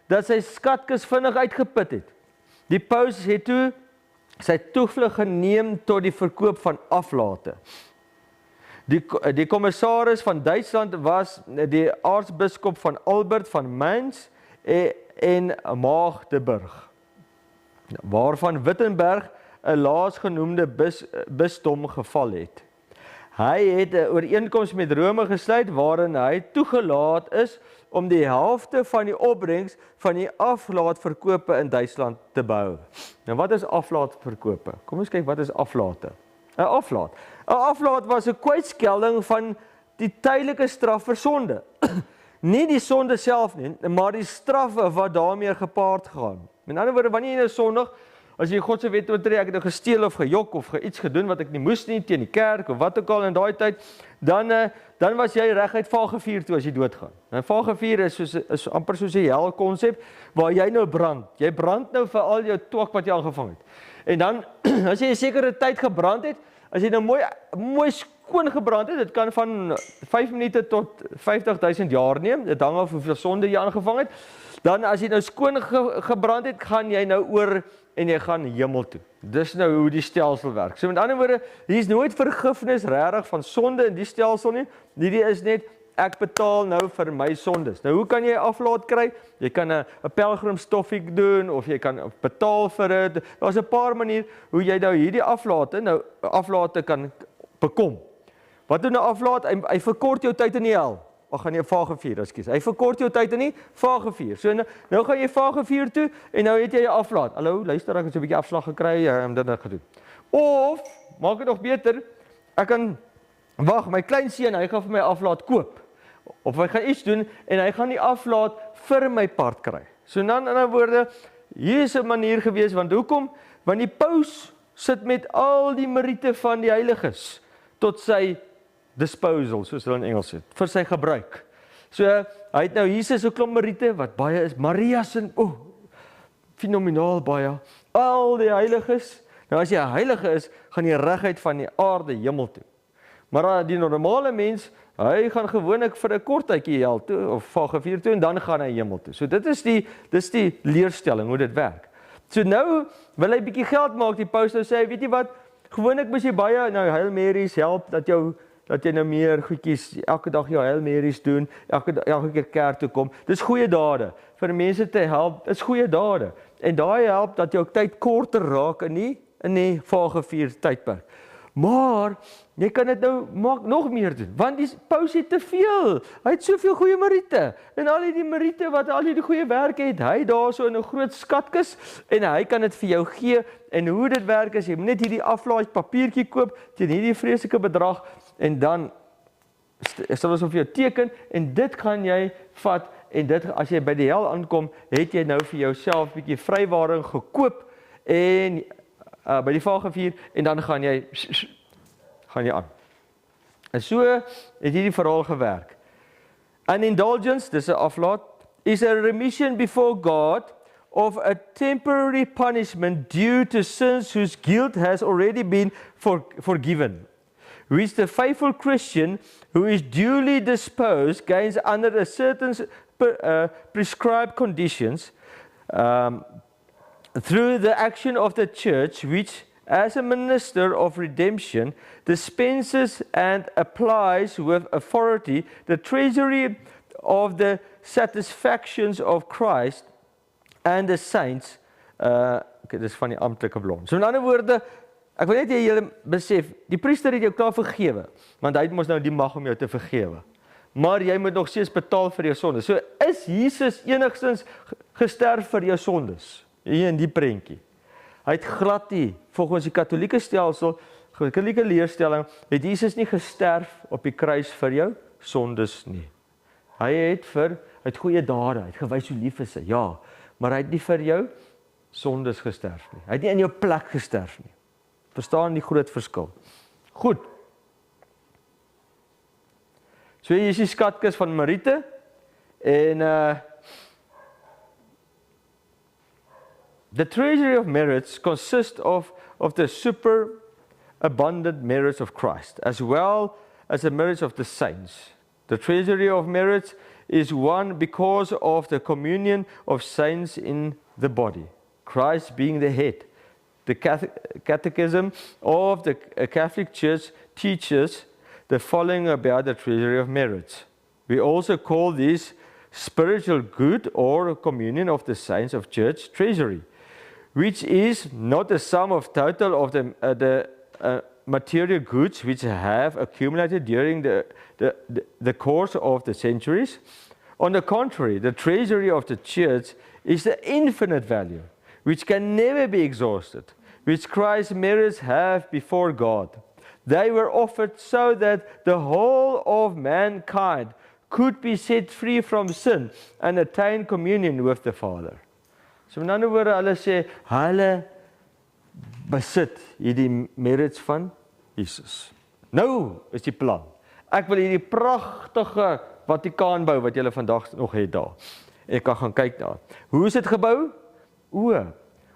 dat sy skatkis vinnig uitgeput het. Die paus het toe sy toevlug geneem tot die verkoop van aflate. Die kommissaris van Duitsland was die aartsbiskop van Albert van Mainz en Magdeburg, waarvan Wittenberg 'n laasgenoemde bisdom geval het. Hy het 'n ooreenkoms met Rome gesluit waarin hy toegelaat is om die helfte van die opbrengs van die aflaatverkope in Duitsland te behou. Nou wat is aflaatverkope? Kom ons kyk wat is aflate. 'n Aflaat. 'n Aflaat was 'n kwytskelding van die tydelike straf vir sonde. Nie die sonde self nie, maar die straffe wat daarmee gepaard gaan. Met ander woorde, wanneer jy nou sondig, as jy God se wet oortree, ek het nou gesteel of gejok of iets gedoen wat ek nie moes nie teen die kerk of wat ook al in daai tyd, dan was jy reguit vagevuur toe as jy doodgaan. Nou vagevuur is amper soos 'n hel konsep waar jy nou brand. Jy brand nou vir al jou twak wat jy aangevang het. En dan as jy 'n sekere tyd gebrand het, as jy nou mooi skoon gebrand het, dit kan van 5 minute tot 50.000 jaar neem, dit hang af hoeveel sonde jy aangevang het. Dan as jy nou skoon gebrand het, gaan jy nou oor en jy gaan hemel toe. Dis nou hoe die stelsel werk. So met ander woorde, hier is nooit vergifnis regtig van sonde in die stelsel nie. Hierdie is net ek betaal nou vir my sondes. Nou hoe kan jy aflaat kry? Jy kan 'n pelgrimstoffiek doen of jy kan betaal vir dit. Daar's 'n paar maniere hoe jy nou hierdie aflate kan bekom. Wat doen 'n aflaat? Hy verkort jou tyd in die hel. Ag gaan jy vagevuur, ekskuus. Hy verkort jou tyd in die vagevuur. So nou gaan jy vagevuur toe en nou het jy 'n aflaat. Hallo, luister, ek het so 'n bietjie afslag gekry, dit gedoen. Of maak dit nog beter, ek kan wag, my klein seun, hy gaan vir my aflaat koop. Of hy gaan iets doen en hy gaan die aflaat vir my part kry. So dan in 'n woorde, hier is 'n manier gewees, want hoekom? Want die paus sit met al die meriete van die heiliges tot sy disposal, soos hulle in Engels sê, vir sy gebruik. So, hy het nou Jesus 'n klomp meriete, wat baie is, Maria se, fenomenaal baie, al die heiliges. Nou as jy 'n heilige is, gaan jy reguit van die aarde hemel toe. Maar die normale mens, hy gaan gewoonlik vir 'n kort tydjie hel toe, of vagevuur toe, en dan gaan hy hemel toe. So dis die leerstelling, hoe dit werk. So nou, wil hy bietjie geld maak, die paus nou sê, weet jy wat, gewoonlik moet jy baie, nou Hail Marys help, dat jy nou meer goedjies, elke dag jou Hail Marys doen, elke keer kerk toe kom. Dis goeie dade, vir mense te help, is goeie dade. En daai help dat jou tyd korter raak in die vagevuur tydperk. Maar, jy kan dit nou nog meer doen, want die paus het te veel, hy het soveel goeie meriete, en al die meriete wat al die goeie werk het, hy daar so in 'n groot skatkis, en hy kan dit vir jou gee, en hoe dit werk is, jy moet net hierdie aflaat papiertjie koop, teen hierdie vreeslike bedrag, en dan sal ons vir jou teken, en dit gaan jy vat, en dit, as jy by die hel aankom, het jy nou vir jouself 'n bietjie vrywaring gekoop, en by die vagevuur, en dan gaan jy aan. En so het hierdie verhaal gewerk. An indulgence, dis 'n aflaat, is a remission before God of a temporary punishment due to sins whose guilt has already been forgiven, which the faithful Christian who is duly disposed gains under a certain prescribed conditions, through the action of the church, which, as a minister of redemption, dispenses and applies with authority the treasury of the satisfactions of Christ and the saints. Dis van die amptelike blom. So in ander woorde, ek wil net hê julle besef, die priester het jou klaar vergewe, want hy het mos nou die mag om jou te vergewe. Maar jy moet nog steeds betaal vir jou sondes. So is Jesus enigstens gesterf vir jou sondes? Hier in die prentjie. Hy het glad nie, volgens die katholieke stelsel, katholieke leerstelling, het Jesus nie gesterf op die kruis vir jou sondes nie. Hy het goeie dade, hy het gewys hoe lief is hy, ja, maar hy het nie vir jou sondes gesterf nie. Hy het nie in jou plek gesterf nie. Verstaan die groot verskil? Goed. So hier is die skatkis van meriete, en the treasury of merits consists of the superabundant merits of Christ, as well as the merits of the saints. The treasury of merits is one because of the communion of saints in the body, Christ being the head. The Catechism of the Catholic Church teaches the following about the treasury of merits. We also call this spiritual good or communion of the saints of church treasury, which is not the sum of total of the material goods which have accumulated during the course of the centuries, On the contrary, the treasury of the church is the infinite value, which can never be exhausted, which Christ's merits have before God. They were offered so that the whole of mankind could be set free from sin and attain communion with the Father. So in ander woorde, hulle sê, hulle besit hierdie merits van Jesus. Nou is die plan. Ek wil hierdie pragtige Vatikaan bou wat julle vandag nog het daar. Ek kan gaan kyk daar. Hoe is dit gebou?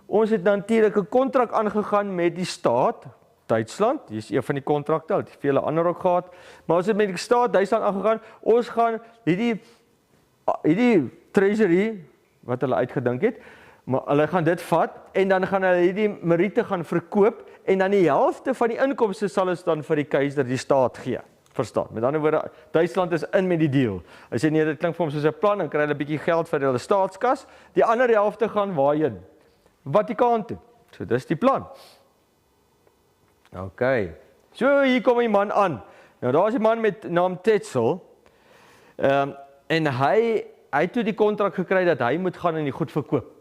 Ons het natuurlik 'n kontrak aangegaan met die staat, Duitsland, hier is een van die kontrakte, het vele ander ook gehad, maar ons het met die staat Duitsland aangegaan, ons gaan hierdie treasury, wat hulle uitgedink het, maar hulle gaan dit vat, en dan gaan hulle hierdie meriete gaan verkoop, en dan die helfte van die inkomste sal ons dan vir die keiser, die staat gee. Verstaan. Met ander woorde, Duitsland is in met die deal. As jy nie, dit klink vir hom soos 'n plan, dan kry hulle 'n bietjie geld vir hulle staatskas, die ander helfte gaan waarheen? Vatikaan toe. So dis die plan. OK. So hier kom die man aan. Nou daar is 'n man met naam Tetzel. En hy het toe die kontrak gekry dat hy moet gaan en die goed verkoop.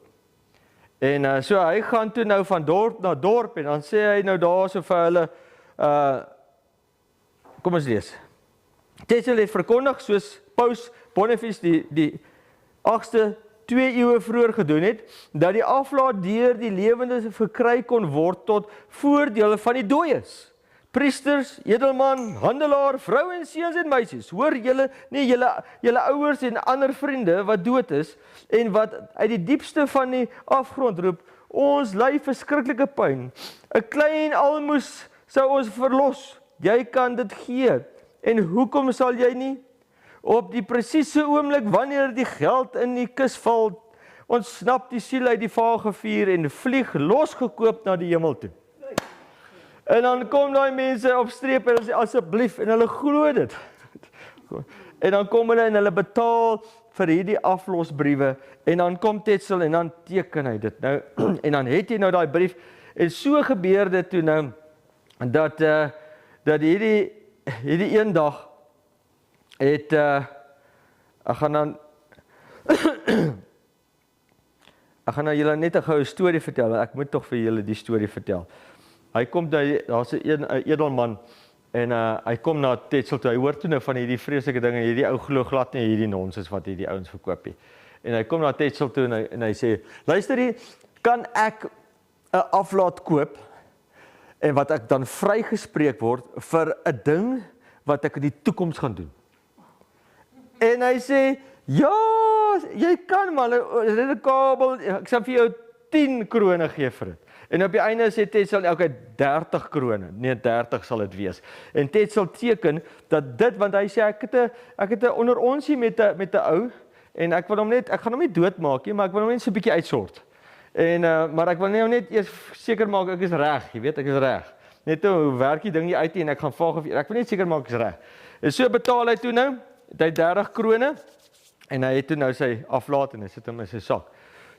En so hy gaan toe nou van dorp na dorp en dan sê hy nou daarso vir hulle kom ons lees. Tetzel het verkondig soos Paus Boniface die 8ste 2 eeue vroeër gedoen het, dat die aflaat deur die lewendes verkry kon word tot voordele van die dooies. Priesters, edelman, handelaar, vrouens, seuns en meisies, hoor julle nie julle ouers en ander vriende wat dood is en wat uit die diepste van die afgrond roep, ons ly verskriklike pyn. 'n Klein almoes sou ons verlos. Jy kan dit gee. En hoekom sal jy nie? Op die presiese oomblik wanneer die geld in die kus val, ontsnap die siel uit die vage vuur en vlieg losgekoop na die hemel toe. En dan kom daai mense op streep en hulle sê asseblief en hulle glo dit. En dan kom hulle en hulle betaal vir hierdie aflosbriewe en dan kom Tetzel en dan teken hy dit nou en dan het jy nou daai brief en so gebeur dit toe nou dat hierdie een dag het ek gaan nou julle net 'n goue storie vertel, want ek moet tog vir julle die storie vertel. Hy kom daar's 'n edelman en hy kom na Tetzel toe. Hy hoor toe nou van hierdie vreeslike dinge, hierdie ou glo glad nie hierdie nonsens wat hierdie ouens verkoop nie. En hy kom na Tetzel toe en hy sê, luister hier, kan ek 'n aflaat koop en wat ek dan vrygespreek word vir 'n ding wat ek in die toekoms gaan doen. En hy sê, ja, jy kan maar, redekabel, ek sal vir jou 10 krone gee vir dit. En op die einde sê Tetzel, okay, 30 krone, nee 30 sal dit wees. En Tetzel teken dat dit, want hy sê, ek het 'n onder onsie met 'n ou, en ek gaan hom nie doodmaak nie, maar ek wil hom net so 'n bietjie uitsort. En maar ek wil net eers seker maak ek is reg, jy weet, ek is reg. Net hoe werk die ding nie uit nie en ek gaan volg of ek wil net seker maak ek is reg. En so betaal hy toe nou, het hy 30 krone en hy het toe nou sy aflaat en hy sit hom in sy sak.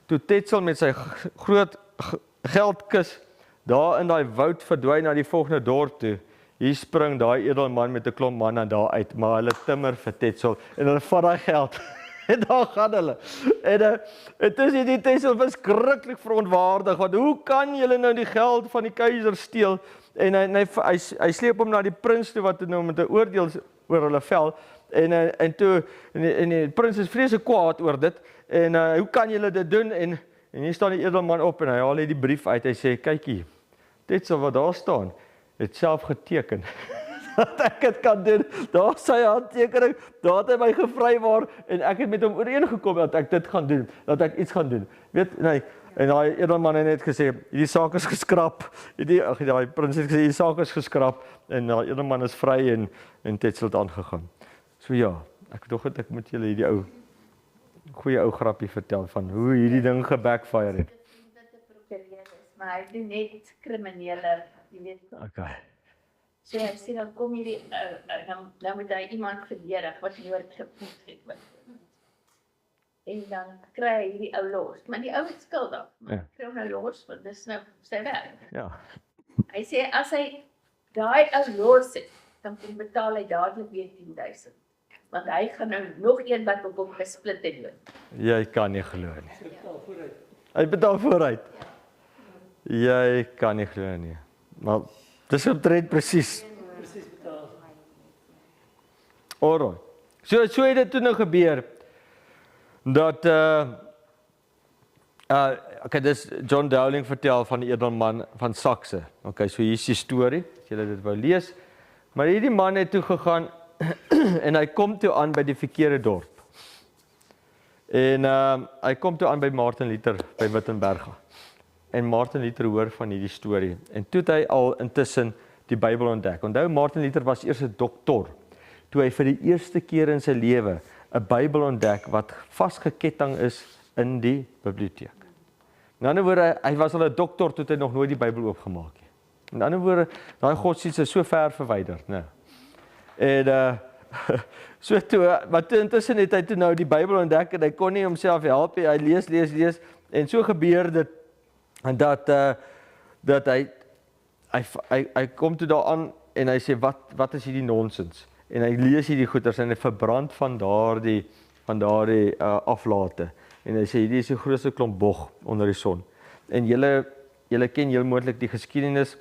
Toe Tetzel met sy groot geldkis daar in daai woud verdwyn na die volgende dorp toe. Hier spring daai edelman met 'n klomp manne daar uit, maar hulle timmer vir Tetzel en hulle vat daai geld. En daar gaan hulle. En tussen die Tetzel verskriklik verontwaardig, want hoe kan julle nou die geld van die keiser steel? En hy sleep hom na die prins toe wat nou met 'n oordeel oor hulle vel. En die prins is vreeslik kwaad oor dit. En hoe kan julle dit doen? En hier staan die edelman op en hy haal die brief uit. Hy sê, kyk hier, Tetzel wat daar staan, het self geteken. Dat ek dit kan doen. Daar sy handtekening, daar het hy my gevrywaar en ek het met hom ooreengekom dat ek dit gaan doen, dat ek iets gaan doen. Weet, nee, en daai edelman het net gesê, hierdie saak is geskrap. Daai prins het gesê, hierdie saak is geskrap en daai edelman is vry en Tetzel het aangegaan. So ja, ek dog ek moet julle hierdie goeie ou grappie vertel van hoe hierdie ding gebackfire het. Dit 'n prokureur is, maar hy doen net kriminele, jy weet. Okay. So hy sê dan kom hierdie dan moet hy iemand verdedig wat noord gevoed het. En dan kry hy hierdie ou los, maar die ou is skuldig. Maar kry hom nou los, want dis nou sy werk. Ja. Hy sê as hy daai ou los het, dan kan betaal hy dadelik weer 10,000. want hy gaan nou nog een wat op hom gesplit het doen. Jy kan nie glo nie. Sy betaal vooruit. Hy betaal vooruit. Jy kan nie glo nie. Maar dis omtrent presies. Presies betaal. Alright. So het dit toe nou gebeur dat okay, dis John Dowling vertel van die edelman van Sakse. Okay, so hier is die storie, as julle dit wou lees. Maar hierdie man het toe gegaan en hy kom toe aan by die verkeerde dorp. En hy kom toe aan by Martin Luther by Wittenberge. En Martin Luther hoor van hierdie storie. En toe het hy al intussen die Bybel ontdek. Onthou, Martin Luther was eers 'n dokter. Toe hy vir die eerste keer in sy lewe 'n Bybel ontdek wat vasgeketting is in die biblioteek. In ander woorde, hy was al 'n dokter toe hy nog nooit die Bybel oopgemaak het. In ander woorde, daai godsdienst is so ver verwyder, né? En so toe, maar toe intussen het hy toe nou die Bybel ontdek en hy kon nie homself help nie. Hy lees en so gebeur dit dat hy kom toe daaraan en hy sê wat is hierdie nonsens? En hy lees hierdie goeters en hy verbrand van daardie aflate. En hy sê hierdie is die grootste klomp bog onder die son. En julle ken heel moontlik die geskiedenis.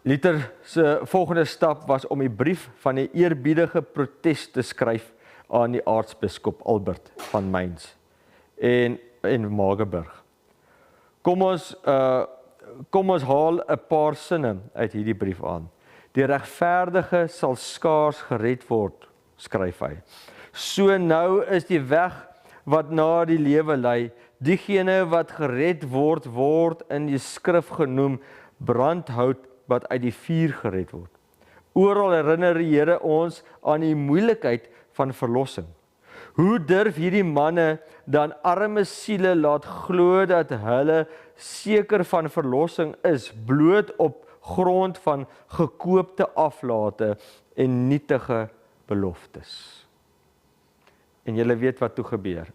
Luther se volgende stap was om die brief van die eerbiedige protes te skryf aan die aartsbiskop Albert van Mainz en Magdeburg. Kom ons haal 'n paar sinne uit hierdie brief aan. Die regverdige sal skaars gered word, skryf hy. So nou is die weg wat na die lewe lei, diegene wat gered word, word in die skrif genoem brandhout wat uit die vuur gered word. Oral herinner die Here ons aan die moeilikheid van verlossing. Hoe durf hierdie manne dan arme siele laat glo dat hulle seker van verlossing is, bloot op grond van gekoopte aflate en nietige beloftes? En julle weet wat toe gebeur.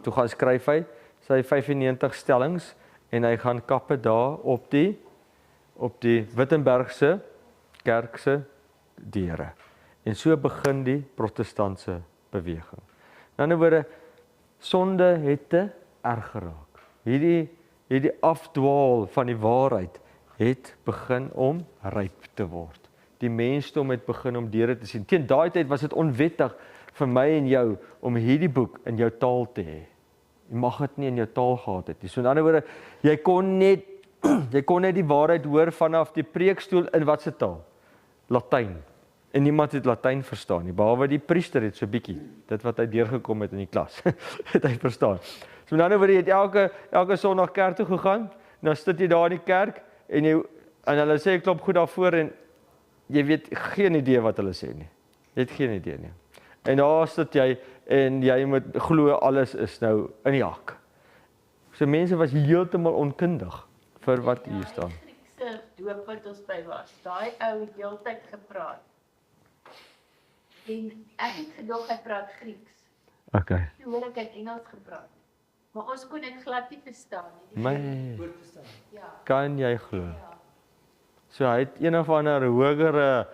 Toe gaan skryf hy sy 95 stellings en hy gaan kappe daar op die Wittenbergse kerk se deure. En so begin die protestantse beweging. In ander woorde, sonde het te erg geraak. Hierdie afdwaal van die waarheid het begin om ryp te word. Die mensdom het begin om deure te sien. Teen daai tyd was dit onwettig vir my en jou om hierdie boek in jou taal te hê. Jy mag dit nie in jou taal gehad het nie. So in ander woorde, jy kon net die waarheid hoor vanaf die preekstoel in wat se taal? Latyn. En niemand het Latyn verstaan nie, behalwe die priester het so bietjie, dit wat hy deurgekom het in die klas, het hy verstaan. So in ander woorde, jy het elke Sondag kerk toe gegaan, dan sit jy daar in die kerk, en hulle sê, klop goed daarvoor, en jy weet geen idee wat hulle sê nie. Jy het geen idee nie. En daar sit jy, en jy moet glo alles is nou in die hak. So mense was heeltemal onkundig vir wat hier staan. Die Griekse doop wat ons by was, daai ou het heeltyd gepraat. En ek het gedog hy praat Grieks. Okay. Toe hoor ek Engels gepraat. Maar ons kon dit glad nie verstaan nie. My, Woord te staan. Ja. kan jy glo? Ja. So hy het een of ander hogere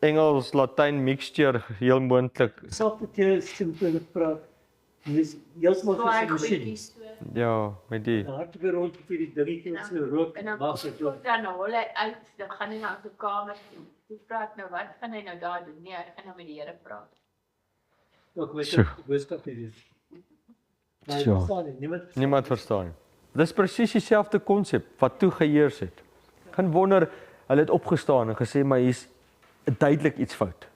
Engels, Latyn mixture, heel moontlik. Selfde teer simpel praat. Dis heeltemal Baie soos 'n goeie masjien. storie. Ja, met die. Hardloop rond met hierdie dingetjie wat so rook En dan maak dit tot dan hol hy uit, dan gaan hy na sy kamer toe. Toe praat nou, wat gaan hy nou daar doen? Nee, hy gaan nou met die Here praat. ook weet Sjoe. ek boodskap nie weet. Maar Sjoe. verstaan nie, Niemand verstaan nie. Dis presies dieselfde konsep wat toe geheers het. Geen wonder hulle het opgestaan en gesê maar hier's duidelik iets fout.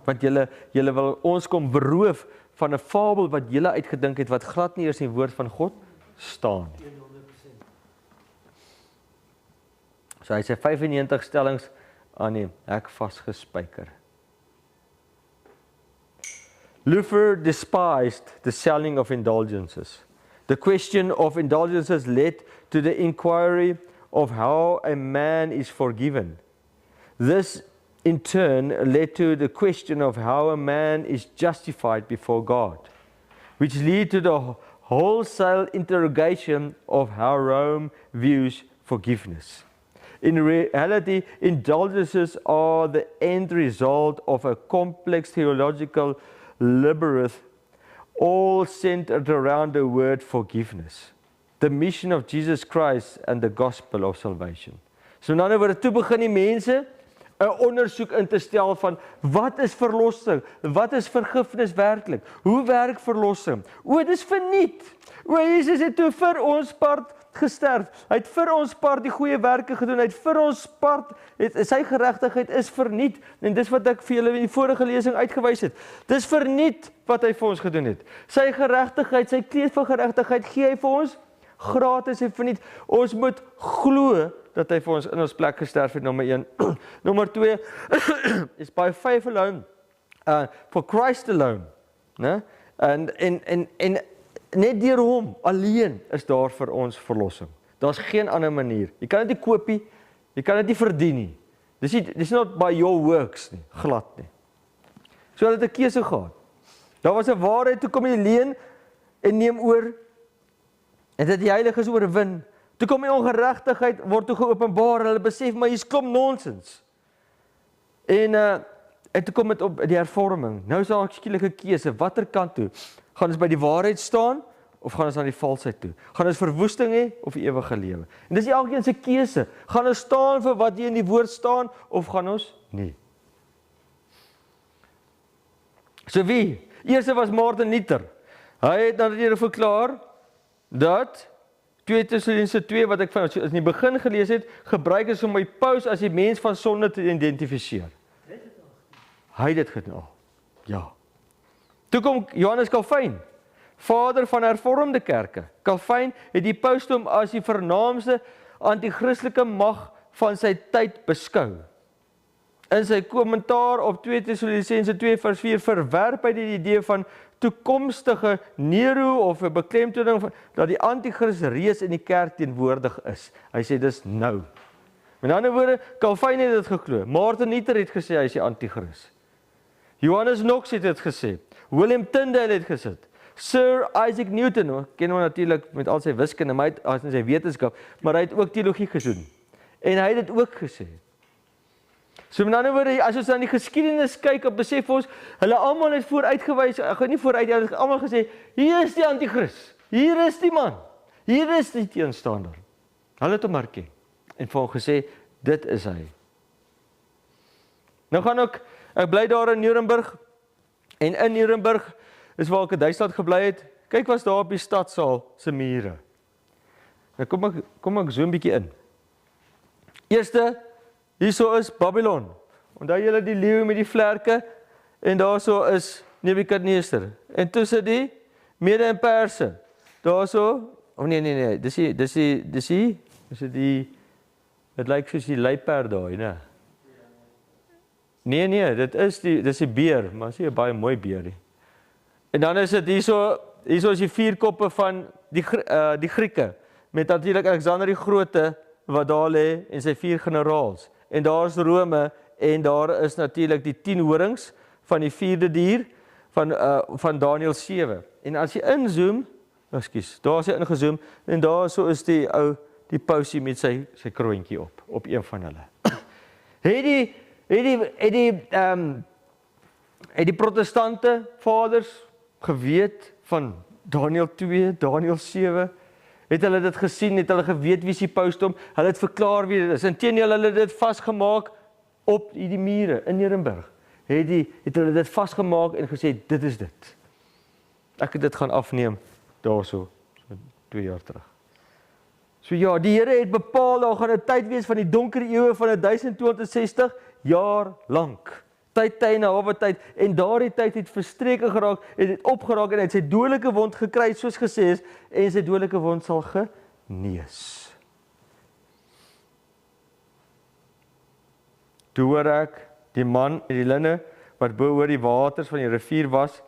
Want julle wil ons kom beroof van 'n fabel wat julle uitgedink het wat glad nie eers in die woord van God staan nie. 100%. So hy sê 95 stellings aan die hek vasgespijker. Luther despised the selling of indulgences. The question of indulgences led to the inquiry of how a man is forgiven. This in turn led to the question of how a man is justified before God, which lead to the wholesale interrogation of how Rome views forgiveness. In reality, indulgences are the end result of a complex theological labyrinth, all centered around the word forgiveness, the mission of Jesus Christ and the gospel of salvation. So in ander woorde, toe begin die mense 'n ondersoek in te stel van wat is verlossing? Wat is vergifnis werklik? Hoe werk verlossing? O, dis verniet. O, Jesus het toe vir ons part gesterf. Hy het vir ons part die goeie werke gedoen. Hy het vir ons part, sy geregtigheid is verniet. En dis wat ek vir julle in die vorige lesing uitgewys het. Dis verniet wat hy vir ons gedoen het. Sy geregtigheid, sy kleed van geregtigheid gee hy vir ons gratis en verniet. Ons moet glo dat hy vir ons in ons plek gesterf het, nommer 1. Nommer 2 is by faith alone, for Christ alone, né? En net deur hom alleen is daar vir ons verlossing. Daar's geen ander manier. Jy kan dit nie koop nie, jy kan dit nie verdien nie. Dis not by your works nie, glad nie. So hulle het 'n keuse gehad. Daar was 'n waarheid, toe kom jy leen en neem oor, en dit die heiliges oorwin. Toe kom die ongeregtigheid, word toe geopenbaar, hulle besef, maar hier's klomp nonsens. En toe kom dit op die hervorming. Nou is daar 'n skielike keuse, watter kant toe? Gaan ons by die waarheid staan, of gaan ons na die valsheid toe? Gaan ons verwoesting hê, of die ewige lewe? En dis elkeen se keuse. Gaan ons staan vir wat hier in die woord staan, of gaan ons nie? So wie? Eerste was Martin Luther. Hy het natuurlik verklaar, dat 2 Tessalonisense 2 wat ek van in die begin gelees het, gebruik is om my Paus as die mens van sonde te identifiseer. Hy het dit gedoen. Ja. Toe kom Johannes Calvin, vader van hervormde kerke. Calvin het die pausdom as die vernaamste anti-christelike mag van sy tyd beskou. In sy kommentaar op 2 Tessalonisense 2 vers 4 verwerp hy die idee van toekomstige Nero of 'n beklemtoning van dat die anti-kris reeds in die kerk teenwoordig is. Hy sê dis nou. Met ander woorde, Calvin het dit geglo. Martin Luther het gesê hy is die anti-kris. Johannes Knox het dit gesê. William Tyndale het gesê. Sir Isaac Newton, ken hom natuurlik met al sy wiskunde, maar hy het sy wetenskap, maar hy het ook teologie gedoen. En hy het dit ook gesê. So met ander woorde, as ons aan die geskiedenis kyk, op besef ons, hulle almal het vooruitgewys, nie vooruit, hulle het almal gesê, hier is die anti-kris, hier is die man, hier is die teenstander. Hulle het hom herken, en vir hom gesê, dit is hy. Nou gaan ek bly daar in Nuremberg, en in Nuremberg is waar ek in Duitsland gebly het, kyk was daar op die stadsaal se mure. Nou kom ek zoom bietjie in. Eerste, hierso is Babylon. Onthou julle die leeu met die vlerke, en daarso is Nebukadneser. En tussen die Mede en Perse. Daarso, nee, dis die dit lyk soos die luiperd daai, né? Nee, dis die beer, maar is nie 'n baie mooi beer nie. En dan is dit hierso is die 4 koppe van die Grieke, met natuurlik Alexander die Grote wat daar lê en sy 4 generaals. En daar is Rome en daar is natuurlik die 10 horings van die 4de dier van Daniël 7. En as jy inzoom, ekskuus, daar is hy ingezoom en daar so is die pausie met sy kroontjie op een van hulle. Het die protestante vaders geweet van Daniël 2, Daniël 7? Het hulle dit gesien, het hulle geweet wie is die pausdom, hulle het verklaar wie dit is, inteendeel hulle het dit vasgemaak op die mure in Nuremberg, het hulle dit vasgemaak en gesê, dit is dit. Ek het dit gaan afneem, daarso 2 jaar terug. So ja, die Here het bepaal, daar gaan 'n tyd wees van die donker eeue van 1260 jaar lank. Tyd en 'n halwe tyd, en daardie tyd het verstreke geraak, het opgeraak en hy het sy dodelike wond gekry, soos gesê is, en sy dodelike wond sal genees. Toe hoor ek die man in die linne, wat bo oor die waters van die rivier was,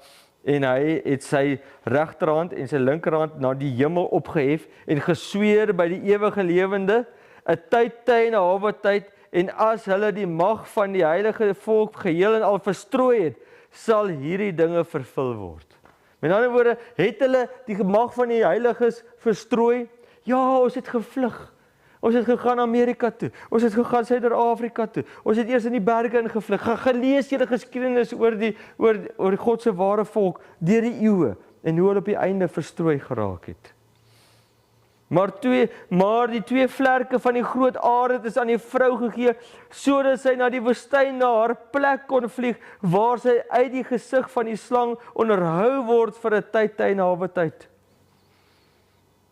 en hy het sy regterhand en sy linkerhand na die hemel opgehef, en gesweer by die ewige lewende, 'n tyd en 'n halwe tyd, en as hulle die mag van die heilige volk geheel en al verstrooi het, sal hierdie dinge vervul word. Met ander woorde, het hulle die mag van die heiliges verstrooi? Ja, ons het gevlug. Ons het gegaan Amerika toe. Ons het gegaan Suider-Afrika toe. Ons het eers in die berge ingevlug. Gelees julle geskiedenis oor die God se ware volk deur die eeue en hoe hulle op die einde verstrooi geraak het. Maar die twee vlerke van die groot aarde is aan die vrou gegee, sodat sy na die woestyn na haar plek kon vlieg, waar sy uit die gesig van die slang onderhou word vir 'n tyd en 'n halwe tyd.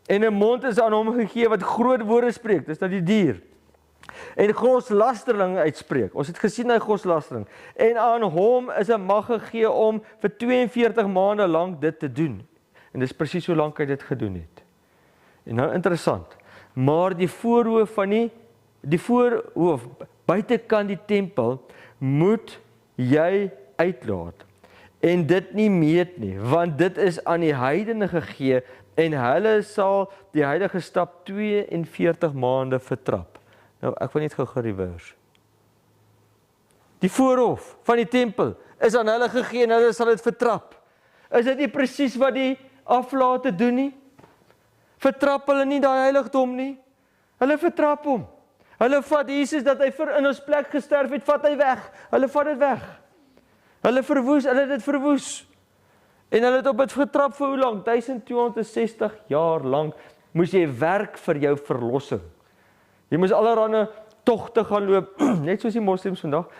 En 'n mond is aan hom gegee wat groot woorde spreek, dis nou die dier. En godslastering uitspreek. Ons het gesien hy godslastering. En aan hom is 'n mag gegee om vir 42 maande lank dit te doen. En dis presies hoe lank hy dit gedoen het. En nou interessant, maar die voorhoof van die voorhoof buitekant die tempel moet jy uitlaat en dit nie meet nie, want dit is aan die heidene gegee en hulle sal die heilige stad 42 maande vertrap. Nou ek wil net gou reverse. Die voorhof van die tempel is aan hulle gegee en hulle sal dit vertrap. Is dit nie presies wat die aflate doen nie? Vertrap hulle nie daai heiligdom nie. Hulle vertrap hom. Hulle vat Jesus dat hy vir in ons plek gesterf het, vat hy weg. Hulle vat dit weg. Hulle het dit verwoes. En hulle het op dit getrap vir hoe lank? 1260 jaar lank moes jy werk vir jou verlossing. Jy moes allerhande togte gaan loop, net soos die moslems vandag.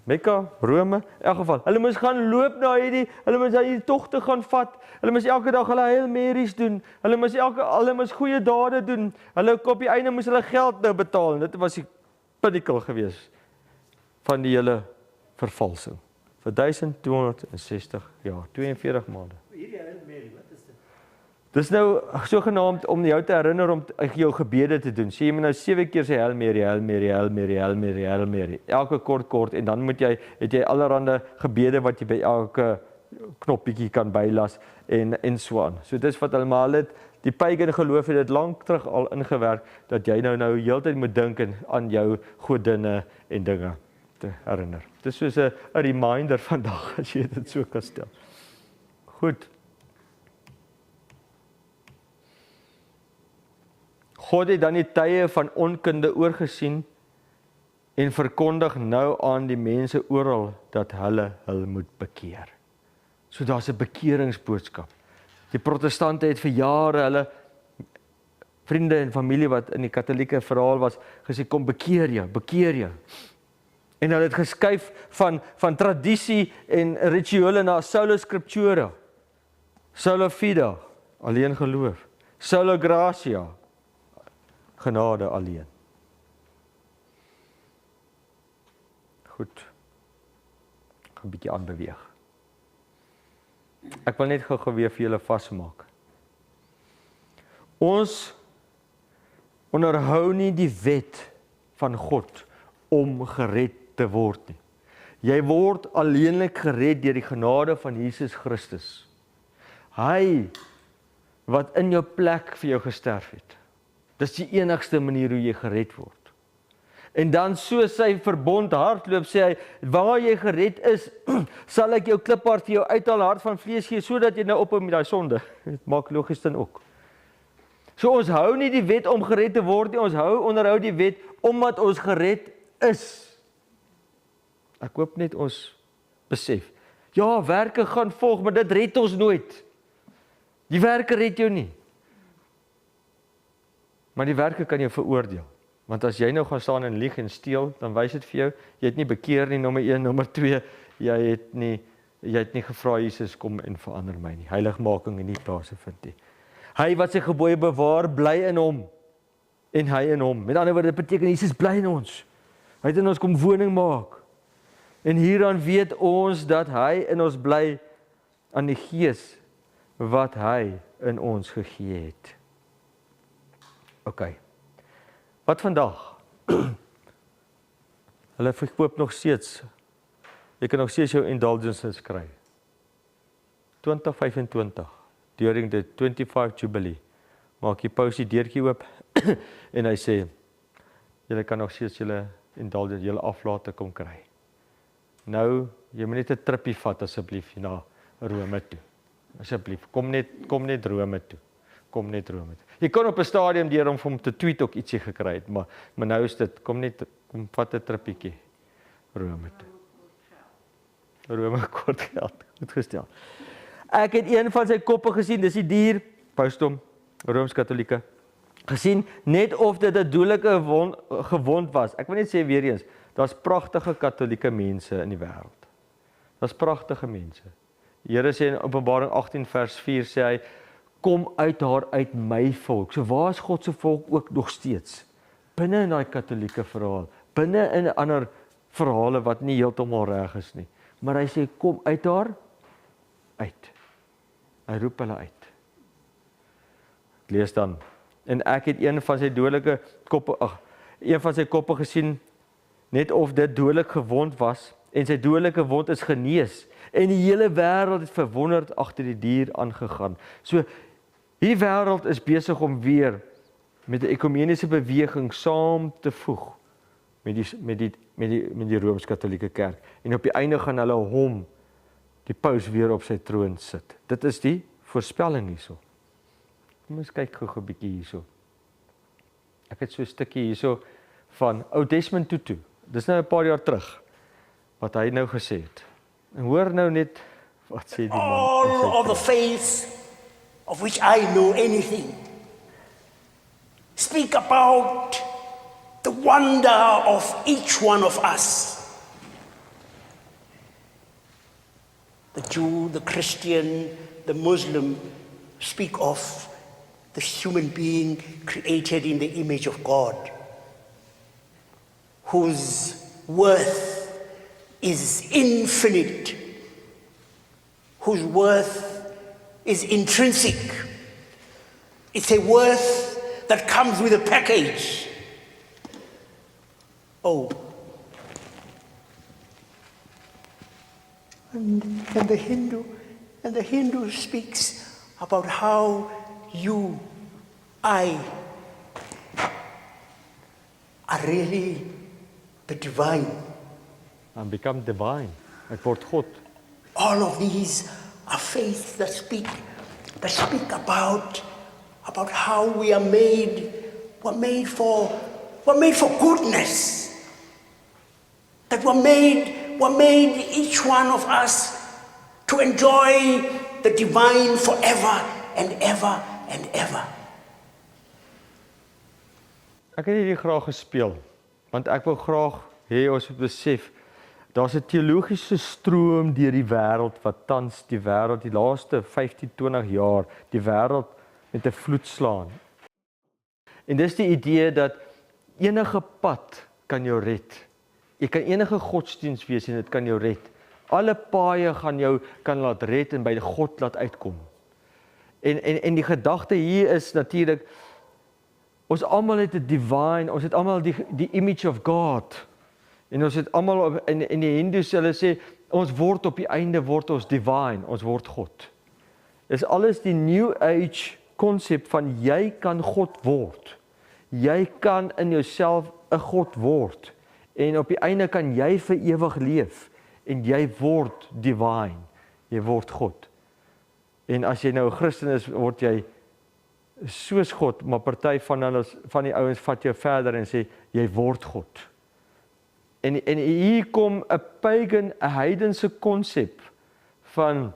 Mekka, Rome, in elk geval. Hulle moes gaan loop na hulle moes hierdie togte gaan vat. Hulle moes elke dag hulle Hail Marys doen. Hulle moes goeie dade doen. Hulle op die einde moes hulle geld nou betaal. En dit was die pinnacle gewees van die hele vervalsing. Vir 1260 jaar, 42 maande. Hierdie Hail Mary, wat is dit? Dis nou sogenaamd om jou te herinner om jou gebede te doen. Jy moet nou 7 keer sê Hail Mary, Hail Mary, Hail Mary, Hail Mary, Hail Mary. Elke kort en dan het jy allerhande gebede wat jy by elke knoppietjie kan bylas en so aan. So dis wat hulle die pagan geloof het dit lank terug al ingewerk dat jy nou heeltyd moet dink aan jou godinne en dinge te herinner. Dis soos 'n reminder vandag as jy dit so kan stel. Goed. God het dan die tye van onkunde oorgesien en verkondig nou aan die mense oral dat hulle moet bekeer. So daar's 'n bekeringsboodskap. Die protestante het vir jare hulle vriende en familie wat in die katolieke verhaal was, gesê kom bekeer jou. En hulle het geskuif van tradisie en rituele na sola scriptura, sola fide, alleen geloof, sola gratia, genade alleen. Goed. Ek gaan 'n bietjie aanbeweeg. Ek wil net gou weer vir julle vasmaak. Ons onderhou nie die wet van God om gered te word nie. Jy word alleenlik gered deur die genade van Jesus Christus. Hy wat in jou plek vir jou gesterf het. Dis die enigste manier hoe jy gered word. En dan so sy verbond hardloop, sê hy, waar jy gered is, sal ek jou kliphart vir jou uithaal hart van vlees gee, sodat jy nou ophou met daai sonde. Dit maak logies dan ook. So ons hou nie die wet om gered te word nie, ons onderhou die wet omdat ons gered is. Ek hoop net ons besef. Ja, werke gaan volg, maar dit red ons nooit. Die werke red jou nie. Maar die werke kan jou veroordeel. Want as jy nou gaan staan en lieg en steel, dan wys dit vir jou, jy het nie bekeer nie, nommer 1, nommer 2, jy het nie gevra Jesus kom en verander my nie. Heiligmaking in nie plaasgevind nie. Hy wat sy gebooie bewaar, bly in hom en hy in hom. Met ander woorde, dit beteken Jesus bly in ons. Hy het in ons kom woning maak. En hieraan weet ons dat hy in ons bly aan die Gees wat hy in ons gegee het. OK. Wat vandag? Hulle verkoop nog steeds. Jy kan nog steeds jou indulgences kry. 2025, during the 25 Jubilee, maak jy pause die deurtjie oop en hy sê, julle kan nog steeds julle indulgence, julle aflate kom kry. Nou, jy moet net 'n trippie vat asseblief na Rome toe. Asseblief, kom net Rome toe. kom net Rome toe. Jy kon op 'n stadium deur hom te tweet ook ietsie gekry het, maar nou is dit, kom vat 'n trippietjie Rome toe. Rome kort geld, goed gestel. Ek het een van sy koppe gesien, dis die dier, pausdom, Rooms-Katolieke, gesien, net of dit 'n dodelike gewond was. Ek wil net sê weer eens, daar's pragtige Katolieke mense in die wêreld. Daar's pragtige mense. Die Here sê in Openbaring 18 vers 4 sê hy, kom uit haar uit my volk. So waar is God se volk ook nog steeds? Binne in daai Katolieke verhaal, binne in ander verhale wat nie heeltemal reg is nie. Maar hy sê, kom uit haar uit. Hy roep hulle uit. Ek lees dan, en ek het een van sy dodelike koppe gesien, net of dit dodelik gewond was, en sy dodelike wond is genees, en die hele wêreld het verwonderd agter die dier aangegaan. So, hierdie wêreld is besig om weer met 'n ekumeniese beweging saam te voeg met die Rooms-Katolieke Kerk. En op die einde gaan hulle hom, die paus, weer op sy troon sit. Dit is die voorspelling hierso. Kom ons kyk gou 'n bietjie hierso. Ek het so 'n stukkie hierso van ou Desmond Tutu. Dis nou 'n paar jaar terug wat hy nou gesê het. En hoor nou net wat sê die man. All of the faiths of which I know anything speak about the wonder of each one of us. The Jew, the Christian, the Muslim speak of the human being created in the image of God, whose worth is infinite, whose worth is intrinsic. It's a worth that comes with a package. Oh. And the Hindu speaks about how you, I, are really the divine. And become divine. Ek word God. All of these are faiths that speak about how we are made. We're made for goodness. That we're made each one of us to enjoy the divine forever and ever and ever. Ek het hierdie graag gespeel, want ek wil graag hê ons moet besef, daar's 'n teologiese stroom deur die wêreld wat tans die wêreld die laaste 15-20 jaar die wêreld met 'n vloed slaan. En dis die idee dat enige pad kan jou red. Jy kan enige godsdiens wees en dit kan jou red. Alle paaie gaan jou kan laat red en by God laat uitkom. En die gedagte hier is natuurlik, ons almal het 'n divine, ons het almal die image of God. En ons het almal in die Hindus hulle sê, ons word op die einde word ons divine, ons word God. Dis alles die New Age konsep van jy kan God word. Jy kan in jouself 'n God word. En op die einde kan jy vir ewig leef. En jy word divine. Jy word God. En as jy nou 'n Christen is, word jy soos God, maar party van die ouens vat jou verder en sê, jy word God. En hier kom 'n pagan, 'n heidense konsep van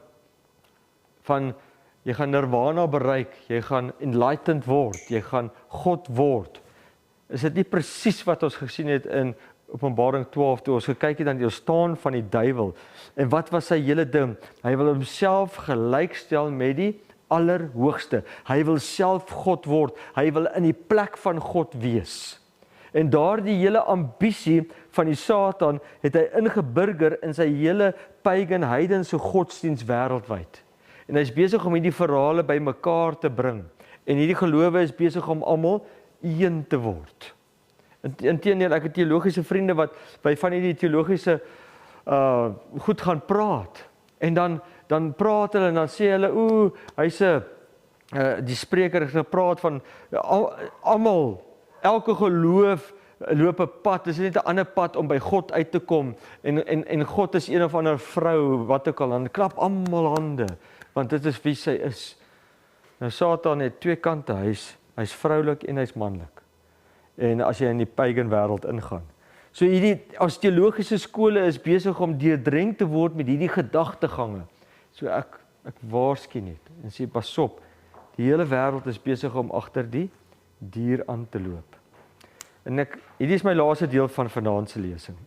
jy gaan nirvana bereik, jy gaan enlightened word, jy gaan God word. Is dit nie presies wat ons gesien het in Openbaring 12 toe ons gekyk het aan die ontstaan van die duiwel? En wat was sy hele ding? Hy wil homself gelykstel met die Allerhoogste. Hy wil self God word. Hy wil in die plek van God wees. En daardie hele ambisie van die Satan het hy ingeburger in sy hele pagan heidense godsdiens wêreldwyd. En hy is besig om hierdie verhale bymekaar te bring. En hierdie gelowe is besig om almal een te word. Inteendeel, ek het teologiese vriende wat by van hierdie teologiese goed gaan praat. En dan praat hulle en dan sê hulle, hy's die spreker het gepraat van almal, elke geloof loop 'n pad, dis net 'n ander pad om by God uit te kom. En God is een of ander vrou, wat ook al, dan klap almal hande, want dit is wie sy is. Nou Satan het twee kante, hy's vroulik en hy's manlik. En as jy in die pagan wêreld ingaan. So hierdie as teologiese skole is besig om deurdrenk te word met hierdie gedagtegange. So ek waarsku net en sê pas op. Die hele wêreld is besig om agter die dier aan te loop. En hierdie is my laaste deel van vanaand se lesing.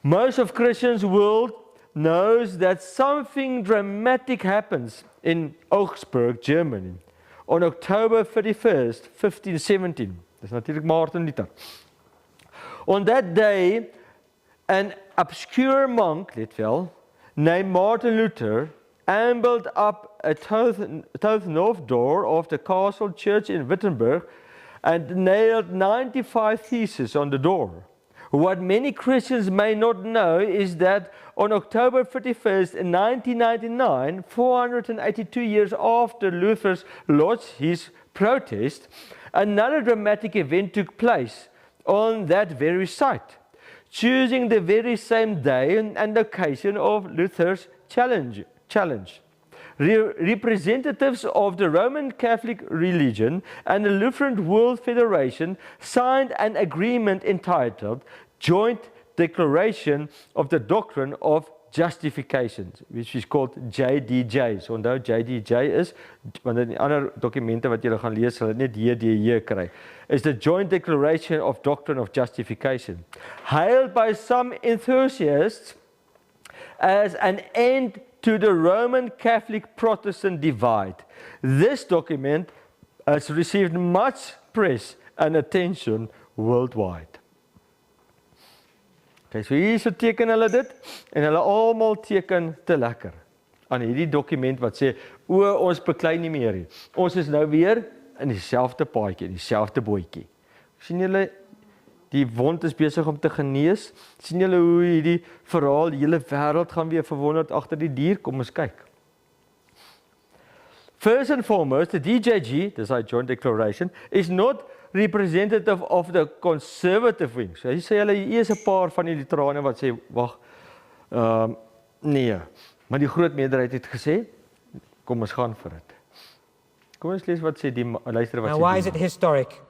Most of Christians world knows that something dramatic happens in Augsburg, Germany, on October 31st, 1517. Dis natuurlik Martin Luther. On that day, an obscure monk, let wel, named Martin Luther, ambled up a north door of the castle church in Wittenberg and nailed 95 theses on the door. What many Christians may not know is that on October 31st in 1999, 482 years after Luther lodged his protest, another dramatic event took place on that very site, choosing the very same day and location of Luther's challenge. Representatives of the Roman Catholic religion and the Lutheran World Federation signed an agreement entitled Joint Declaration of the Doctrine of Justification, which is called JDJ. So onthou JDJ is, want in die ander dokumente wat julle gaan lees, sal dit net JDJ kry, is the Joint Declaration of Doctrine of Justification, hailed by some enthusiasts as an end to the Roman Catholic Protestant divide. This document has received much press and attention worldwide. Okay, so hier so teken hulle dit en hulle almal teken te lekker aan hierdie dokument wat sê ons beklei nie meer nie. Ons is nou weer in dieselfde paadjie, dieselfde bootjie. sien julle die wond is besig om te genees? Sien julle hoe hierdie verhaal, die hele wêreld gaan weer verwonderd agter die dier? Kom ons kyk. First and foremost, the DJG, this is Joint Declaration, is not representative of the conservative wing. So hy sê hulle hier is 'n paar van die literane wat sê wag, nee, maar die groot meerderheid het gesê kom ons gaan vir dit. Kom ons lees wat sê die luister wat sê. Now why is it historic?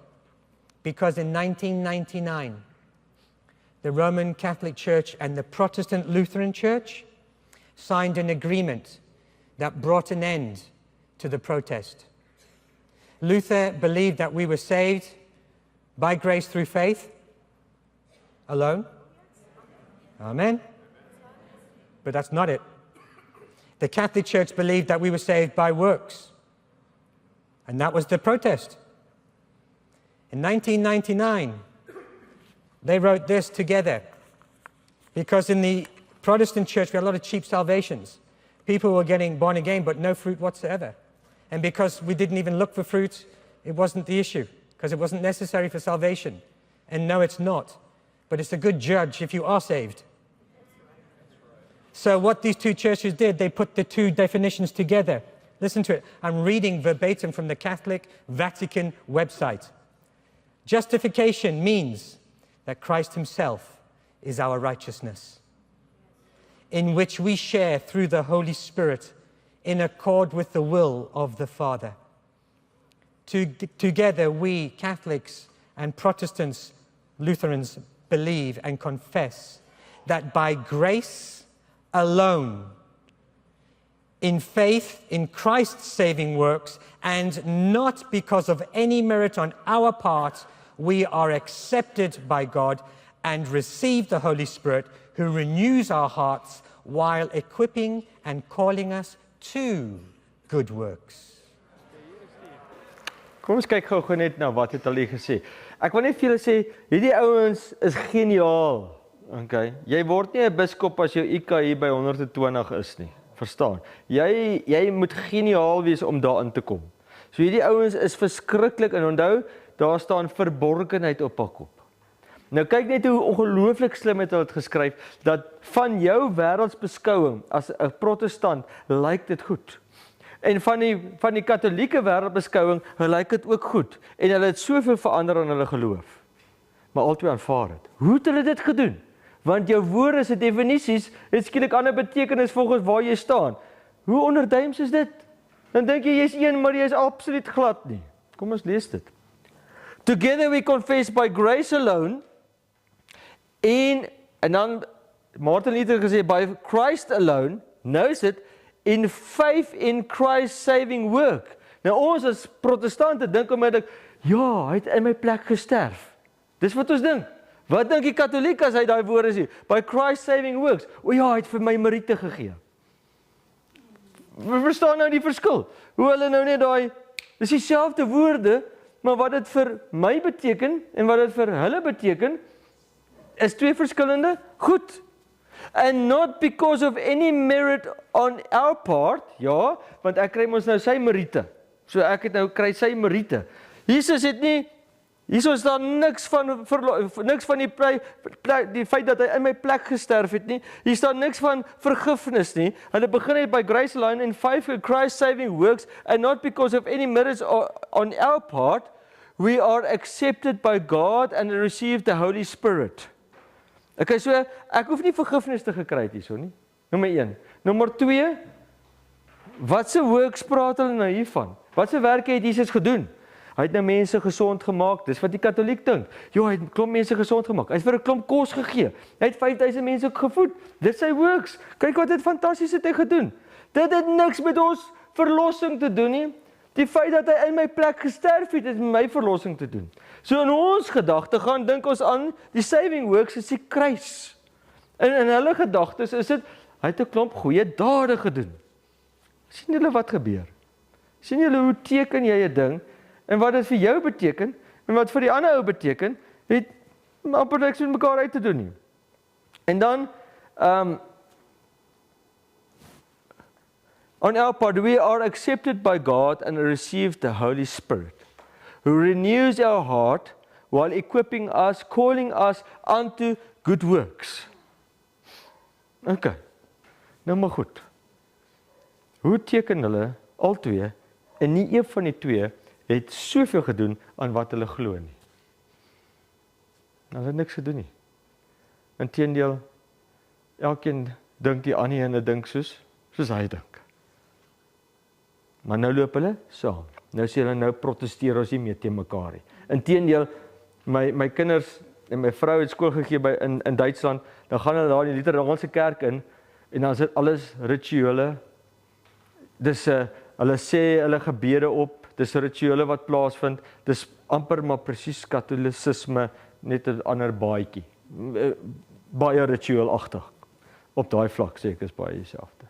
Because in 1999 the Roman Catholic Church and the Protestant Lutheran Church signed an agreement that brought an end to the protest. Luther believed that we were saved by grace through faith alone. Amen. But that's not it. The Catholic Church believed that we were saved by works. And that was the protest. In 1999, they wrote this together. Because in the Protestant church, we had a lot of cheap salvations. People were getting born again, but no fruit whatsoever. And because we didn't even look for fruit, it wasn't the issue, because it wasn't necessary for salvation. And no, it's not. But it's a good judge if you are saved. So what these two churches did, they put the two definitions together. Listen to it. I'm reading verbatim from the Catholic Vatican website. Justification means that Christ himself is our righteousness, in which we share through the Holy Spirit in accord with the will of the Father. Together we, Catholics and Protestants, Lutherans, believe and confess that by grace alone, in faith in Christ's saving works, and not because of any merit on our part, we are accepted by God and receive the Holy Spirit, who renews our hearts while equipping and calling us to good works. Kom ons kyk gou net na wat het hulle gesê. Ek wil net vir julle sê, hierdie ouens is geniaal. Okay, jy word nie 'n biskop as jou IQ hier by 120 is nie. Verstaan? Jy moet geniaal wees om daarin te kom. So hierdie ouens is verskriklik en onthou, daar staan verborgenheid op hul kop. Nou kyk net hoe ongelooflik slim het hulle dit geskryf, dat van jou wêreldsbeskouing as 'n protestant lyk dit goed. En van die katolieke wêreldbeskouing lyk dit ook goed. En hulle het soveel verander aan hulle geloof. Maar albei aanvaar dit. Hoe het hulle dit gedoen? Want jou woorde se definisies het skielik ander betekenis volgens waar jy staan. Hoe onderduims is dit? Dan dink jy jy's een, maar jy is absoluut glad nie. Kom ons lees dit. Together we confess by grace alone, en dan Martin Luther gesê by Christ alone, nou is dit in faith in Christ's saving work. Nou ons as protestante dink onmiddellik, ja, hy het in my plek gesterf. Dis wat ons dink. Wat dink die katoliek as hy daai woorde sê? By Christ's saving works. O ja, hy het vir my meriete gegee. Verstaan nou die verskil? Hoe hulle nou net daai, dis dieselfde woorde, maar wat dit vir my beteken en wat dit vir hulle beteken, is twee verskillende goed. And not because of any merit on our part, ja, want ek kry mos nou sy meriete. So ek het nou kry sy meriete. Jesus het nie, hierso staan niks van die feit dat hy in my plek gesterf het nie. Hier staan niks van vergifnis nie. Hulle begin net by grace alone in faith in Christ's saving works, and not because of any merits on our part, we are accepted by God and receive the Holy Spirit. Okay, so ek hoef nie vergifnis te gekry het hierso nie. Nommer 1. Nommer 2, wat se works praat hulle nou hiervan? Wat se werke het Jesus gedoen? Hy het nou mense gesond gemaak. Dis wat die katoliek dink. Jo, hy het 'n klomp mense gesond gemaak. Hy het vir 'n klomp kos gegee. Hy het 5000 mense gevoed. Dit sy works. Kyk wat dit fantasties het hy gedoen. Dit het niks met ons verlossing te doen nie. Die feit dat hy in my plek gesterf het, het met my verlossing te doen. So in ons gedagte gaan dink ons aan die saving works is die kruis. En in hulle gedagtes is dit hy het 'n klomp goeie dade gedoen. Sien julle wat gebeur? Sien julle hoe teken jy 'n ding en wat dit vir jou beteken en wat vir die ander ou beteken, het amper niks met mekaar uit te doen nie. En dan on our part, we are accepted by God and receive the Holy Spirit, who renews our heart while equipping us, calling us unto good works. Okay, nou maar goed. Hoe teken hulle albei en nie een van die twee het soveel gedoen aan wat hulle glo nie? Hulle het niks gedoen nie. Inteendeel, elkeen dink die ander ene dink soos hy dink. Maar nou loop hulle saam. Nou sê hulle nou protesteer ons nie meer teen mekaar nie. Inteendeel, my kinders en my vrou het skool gegee in Duitsland, dan gaan hulle daar in die Luteraanse kerk in en dan is dit alles rituele. Dis hulle sê hulle gebede op, dis rituele wat plaasvind. Dis amper maar presies Katolicisme, net 'n ander baadjie. Baie rituelagtig. Op daai vlak sê ek is baie dieselfde.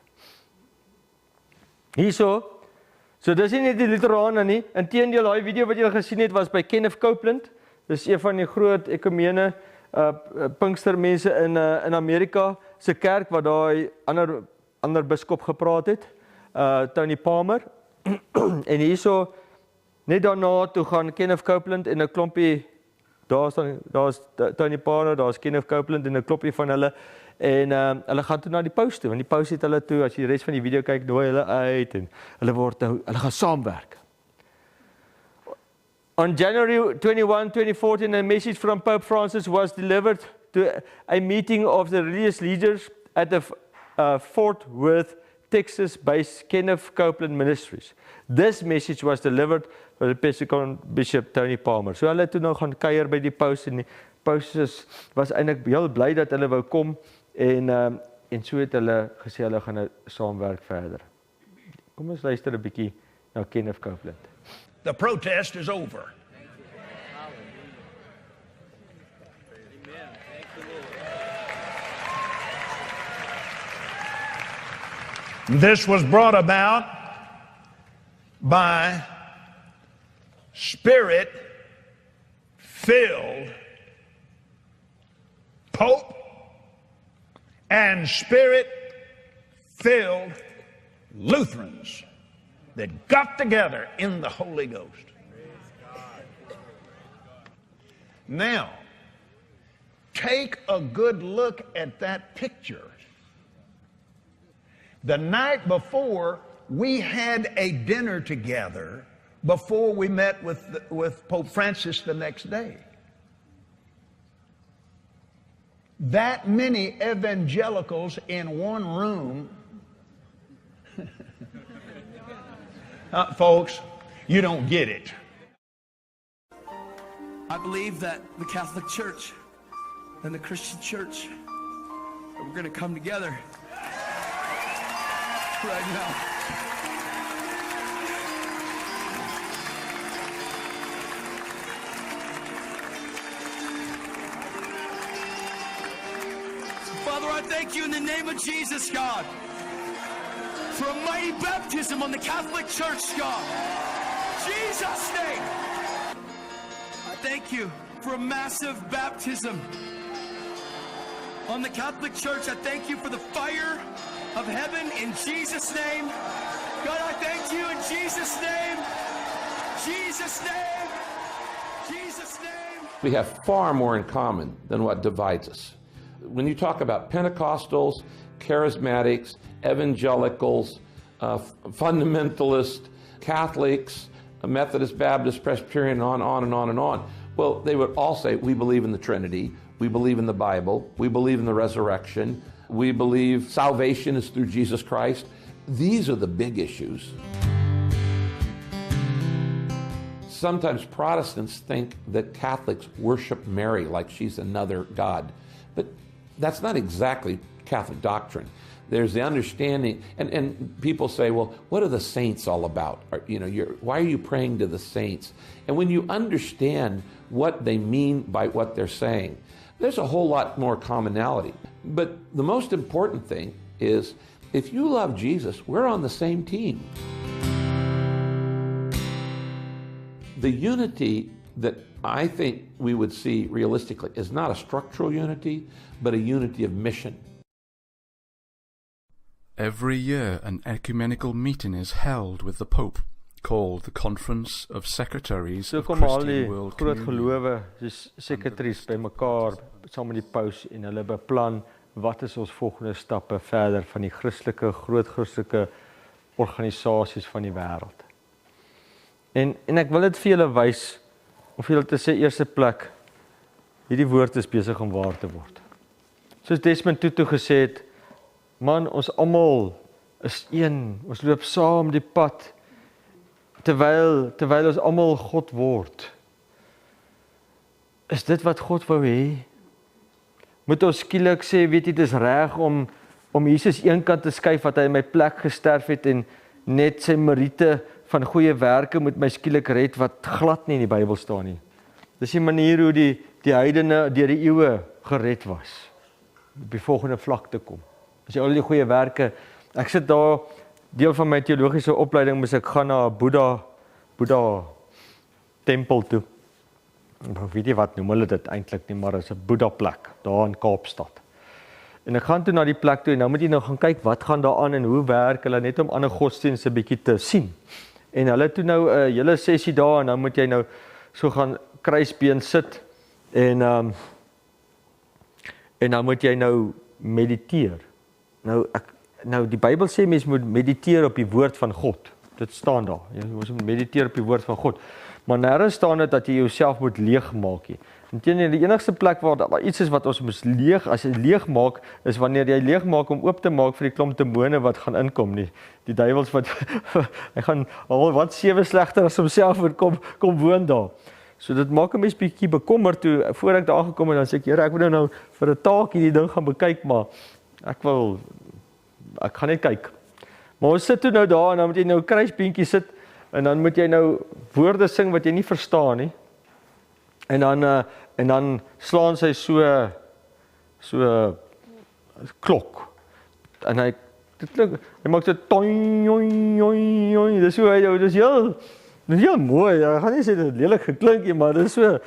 Hierso, so dis nie net die Luterane nie. Inteendeel, daai video wat julle gesien het was by Kenneth Copeland. Dis een van die groot ekumene Pinkstermense in Amerika se kerk wat daai ander biskop gepraat het, Tony Palmer. En hierso net daarna toe gaan Kenneth Copeland en 'n klompie daar's Tony Palmer, daar's Kenneth Copeland en 'n klompie van hulle en hulle gaan toe na die paus toe, want die paus het hulle toe, as jy die res van die video kyk, nooi hulle uit en hulle gaan saamwerk. On January 21, 2014, a message from Pope Francis was delivered to a meeting of the religious leaders at the Fort Worth, Texas-based Kenneth Copeland Ministries. This message was delivered by the Episcopal Bishop Tony Palmer. So hulle het toe nou gaan kuier by die paus en die paus was eintlik heel bly dat hulle wou kom en so het hulle gesê hulle gaan nou saamwerk verder. Kom ons luister 'n bietjie na Kenneth Copeland. The protest is over. This was brought about by Spirit-filled Pope and Spirit-filled Lutherans that got together in the Holy Ghost. Now, take a good look at that picture. The night before, we had a dinner together before we met with Pope Francis the next day. That many evangelicals in one room Folks, you don't get it. I believe that the Catholic Church and the Christian Church, we're going to come together right now. Father, I thank you in the name of Jesus, God, for a mighty baptism on the Catholic Church, God. Jesus' name. I thank you for a massive baptism on the Catholic Church. I thank you for the fire of heaven in Jesus' name. God, I thank you in Jesus' name. Jesus' name. Jesus' name. We have far more in common than what divides us. When you talk about Pentecostals, charismatics, evangelicals, fundamentalists, Catholics, Methodist, Baptist, Presbyterian, on and on and on. Well, they would all say, we believe in the Trinity, we believe in the Bible, we believe in the resurrection, we believe salvation is through Jesus Christ. These are the big issues. Sometimes Protestants think that Catholics worship Mary like she's another God, but that's not exactly Catholic doctrine. There's the understanding, and people say, well, what are the saints all about? Why are you praying to the saints? And when you understand what they mean by what they're saying, there's a whole lot more commonality. But the most important thing is, if you love Jesus, we're on the same team. The unity that I think we would see realistically is not a structural unity, but a unity of mission. Every year an ecumenical meeting is held with the Pope, called the Conference of Secretaries of Christian World groot Communion. gelowe, dis secretaries bymekaar saam met die paus en hulle beplan wat is ons volgende stappe verder van die groot Christelike organisasies van die wêreld. En ek wil dit vir julle wys om vir julle te sê eerste plek hierdie woord is besig om waar te word. Soos Desmond Tutu gesê het, man, ons almal is een, ons loop saam die pad, terwyl ons almal God word. Is dit wat God wou hê? Moet ons skielik sê, weet jy, dit is reg om Jesus eenkant te skuif, wat hy in my plek gesterf het, en net sy meriete van goeie werke moet my skielik red, wat glad nie in die Bybel staan nie. Dis die manier hoe die heidene deur die eeue gered was, op die volgende vlak te kom. As jy al die goeie werke, ek sit daar, deel van my teologiese opleiding moes ek gaan na 'n Boeddha tempel toe. Ek weet nie wat noem hulle dit eintlik nie, maar dit is 'n Boeddha plek, daar in Kaapstad. En ek gaan toe na die plek toe, en nou moet jy nou gaan kyk, wat gaan daar aan, en hoe werk hulle, net om ander godsdienste 'n bietjie te sien. En hulle toe nou 'n hele sessie daar, en nou moet jy nou so gaan kruisbeen sit, en nou moet jy nou mediteer. Nou die Bybel sê mens moet mediteer op die woord van God. Dit staan daar. Jy moet mediteer op die woord van God. Maar nêrens staan dit dat jy jouself moet leegmaak nie. Inteendeel, die enigste plek waar daar iets is wat ons moet as jy leegmaak, is wanneer jy leegmaak om oop te maak vir die klomp demone wat gaan inkom nie. Die duiwels wat hy gaan al wat 7 slegter as homself kom woon daar. So dit maak 'n mens bietjie bekommerd toe voor ek daar gekom het, dan sê ek, Here, ek moet nou vir 'n taak hierdie ding gaan bekyk, maar ek gaan net kyk. Maar ons sit toe nou daar, en dan moet jy nou kruisbeentjie sit, en dan moet jy nou woorde sing wat jy nie verstaan nie. En dan slaan sy so klok. En hy maak so toing, dis hoe hy, dis heel mooi, ek gaan nie sê dit lelik geklink nie, maar dis so,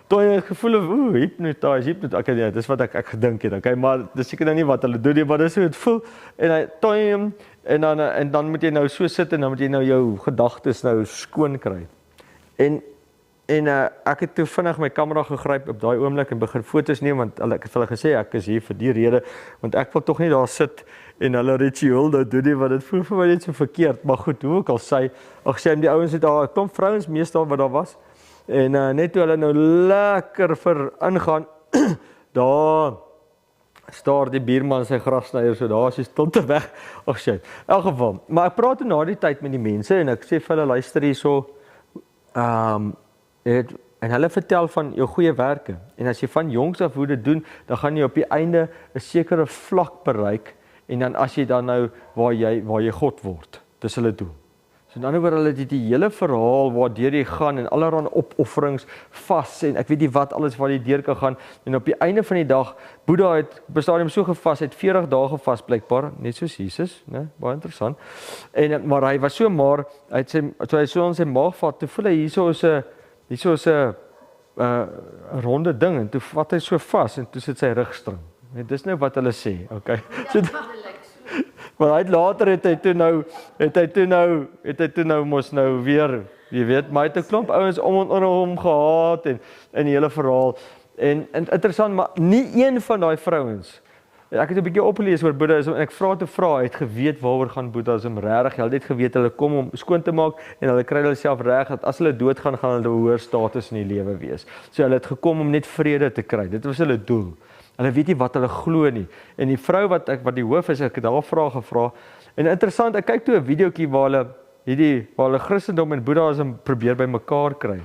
toing, ek gevoel of, hypnotize, okay, ja, dis wat ek gedink het, okay, maar dis seker nou nie wat hulle doen nie, maar dis hoe het voel, en hy toing, en dan moet jy nou so sit, en dan moet jy nou jou gedagtes nou skoon kry. En ek het toe vinnig my kamera gegryp op daai oomblik en begin foto's neem, want ek het vir hulle gesê, ek is hier vir die rede, want ek wil tog nie daar sit en hulle ritueel nou doen nie, want dit voel vir my net so verkeerd, maar goed, hoe ook al sê, die ouens het daar, kom vrouens meestal wat daar was, en net toe hulle nou lekker vir ingaan, daar staar die buurman sy grasnyer, so daar is die stonte weg. Ag shit. In elk geval, maar ek praat na die tyd met die mense en ek sê vir hulle luister hierso, en hulle vertel van jou goeie werke. En as jy van jongs af hoe dit doen, dan gaan jy op die einde 'n sekere vlak bereik en dan as jy dan nou waar jy God word. Dis hulle doel. So in ander woorde, hulle het die hele verhaal waardeur jy gaan en allerlei opofferings vas en ek weet nie wat alles waar jy deur kan gaan en op die einde van die dag, Boeddha het op 'n stadium so gevas, het 40 dae gevas blykbaar, net soos Jesus, né? Baie interessant. En maar hy was so maar, toe hy so in sy maag vat, toe voel hy hierso is 'n ronde ding en toe vat hy so vas en toe sit sy rugstring. En dis nou wat hulle sê, okay. So, maar hy later het hy toe nou mos nou weer, jy weet, maar hy het 'n klomp ouens om hom gehad en die hele verhaal. En interessant, maar nie een van daai vrouens. Ek het 'n bietjie opgelees oor Boeddhisme en ek vra het geweet waaroor gaan Boeddhisme regtig. Hulle het geweet hulle kom om skoon te maak en hulle kry hulle self reg dat as hulle doodgaan gaan hulle 'n hoër status in die lewe wees. So hulle het gekom om net vrede te kry. Dit was hulle doel. Hulle weet nie wat hulle glo nie. En die vrou wat die hoof is, ek het daar vrae gevra. En interessant, ek kyk toe 'n videoetjie waar hulle Christendom en Boeddhisme probeer by mekaar kry.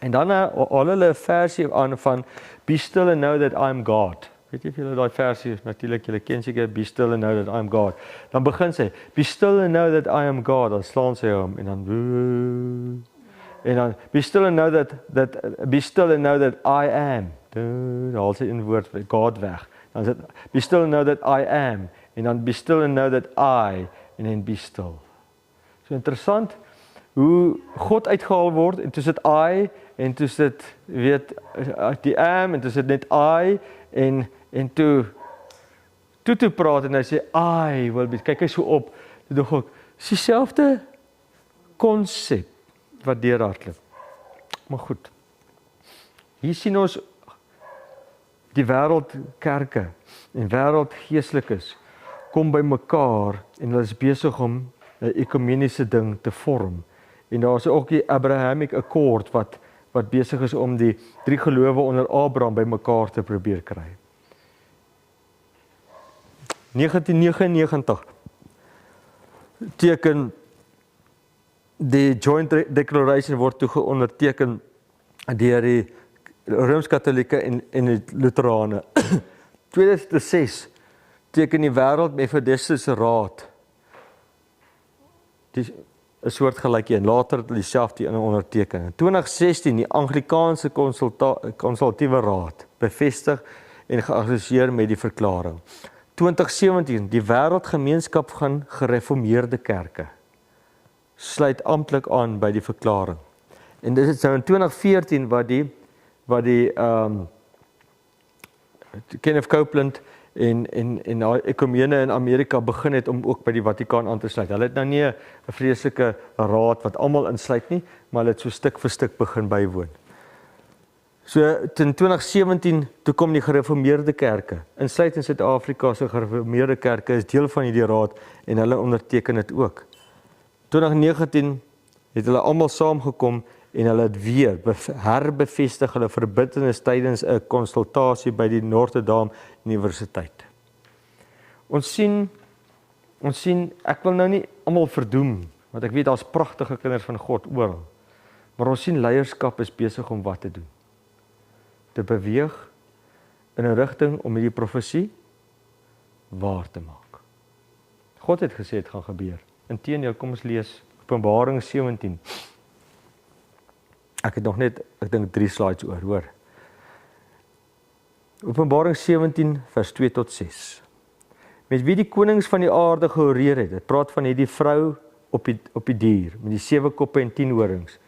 En dan haal hulle 'n versie aan van Be still and know that I am God. Weet jy of julle daai versie is? Natuurlik, julle ken seker Be still and know that I am God. Dan begin sy Be still and know that I am God. Dan slaan sy hom en dan Be still and know Be still and know that I am. Dan haal sy in woord God weg. Dan sê Be still and know that I am en dan Be still and know that I en dan be still. So interessant hoe God uitgehaal word en toe sit I en toe sit weet die am en toe sit net I en toe praat en hy sê I wil be, kyk hy so op, toe dink ek, is dieselfde konsep wat deurhardloop. Maar goed, hier sien ons die wêreldkerke en wêreldgeestelikes kom by mekaar en hulle is besig om 'n ekumeniese ding te vorm. En daar is ook die Abrahamic Accord wat besig is om die 3 gelowe onder Abraham by mekaar te probeer kry. 1999 teken die Joint Declaration word toe geonderteken deur die Rooms-Katolieke en die Lutherane. 2006 teken die Wêreld Methodistische Raad 'n soort gelykie en later het hulle self die onderteken. In 2016 die Anglikaanse Konsultatiewe Raad bevestig en geassosieer met die verklaring. 2017 die Wêreldgemeenskap van Gereformeerde Kerke sluit amptelik aan by die verklaring. En dit is nou in 2014 wat die Kenneth Copeland en daai ekumene in Amerika begin het om ook by die Vatikaan aan te sluit. Hulle het nou nie 'n vreeslike raad wat almal insluit nie, maar hulle het so stuk vir stuk begin bywoon. So in 2017 toe kom die gereformeerde kerke. Insluit in Suid-Afrika se gereformeerde kerke is deel van hierdie raad en hulle onderteken dit ook. 2019 het hulle almal saamgekom en hulle het weer herbevestig hulle verbintenis tydens 'n konsultasie by die Notre Dame Universiteit. Ons sien, ek wil nou nie almal verdoem, want ek weet daar's pragtige kinders van God oral. Maar ons sien leierskap is besig om wat te doen. Te beweeg in 'n rigting om hierdie profesie waar te maak. God het gesê dit gaan gebeur. Inteendeel, kom ons lees Openbaring 17. Ek het nog net, ek dink 3 slides oor, hoor. Openbaring 17 vers 2 tot 6. Met wie die konings van die aarde gehoreer het. Dit praat van hierdie vrou op die dier met die 7 koppe en 10 horings.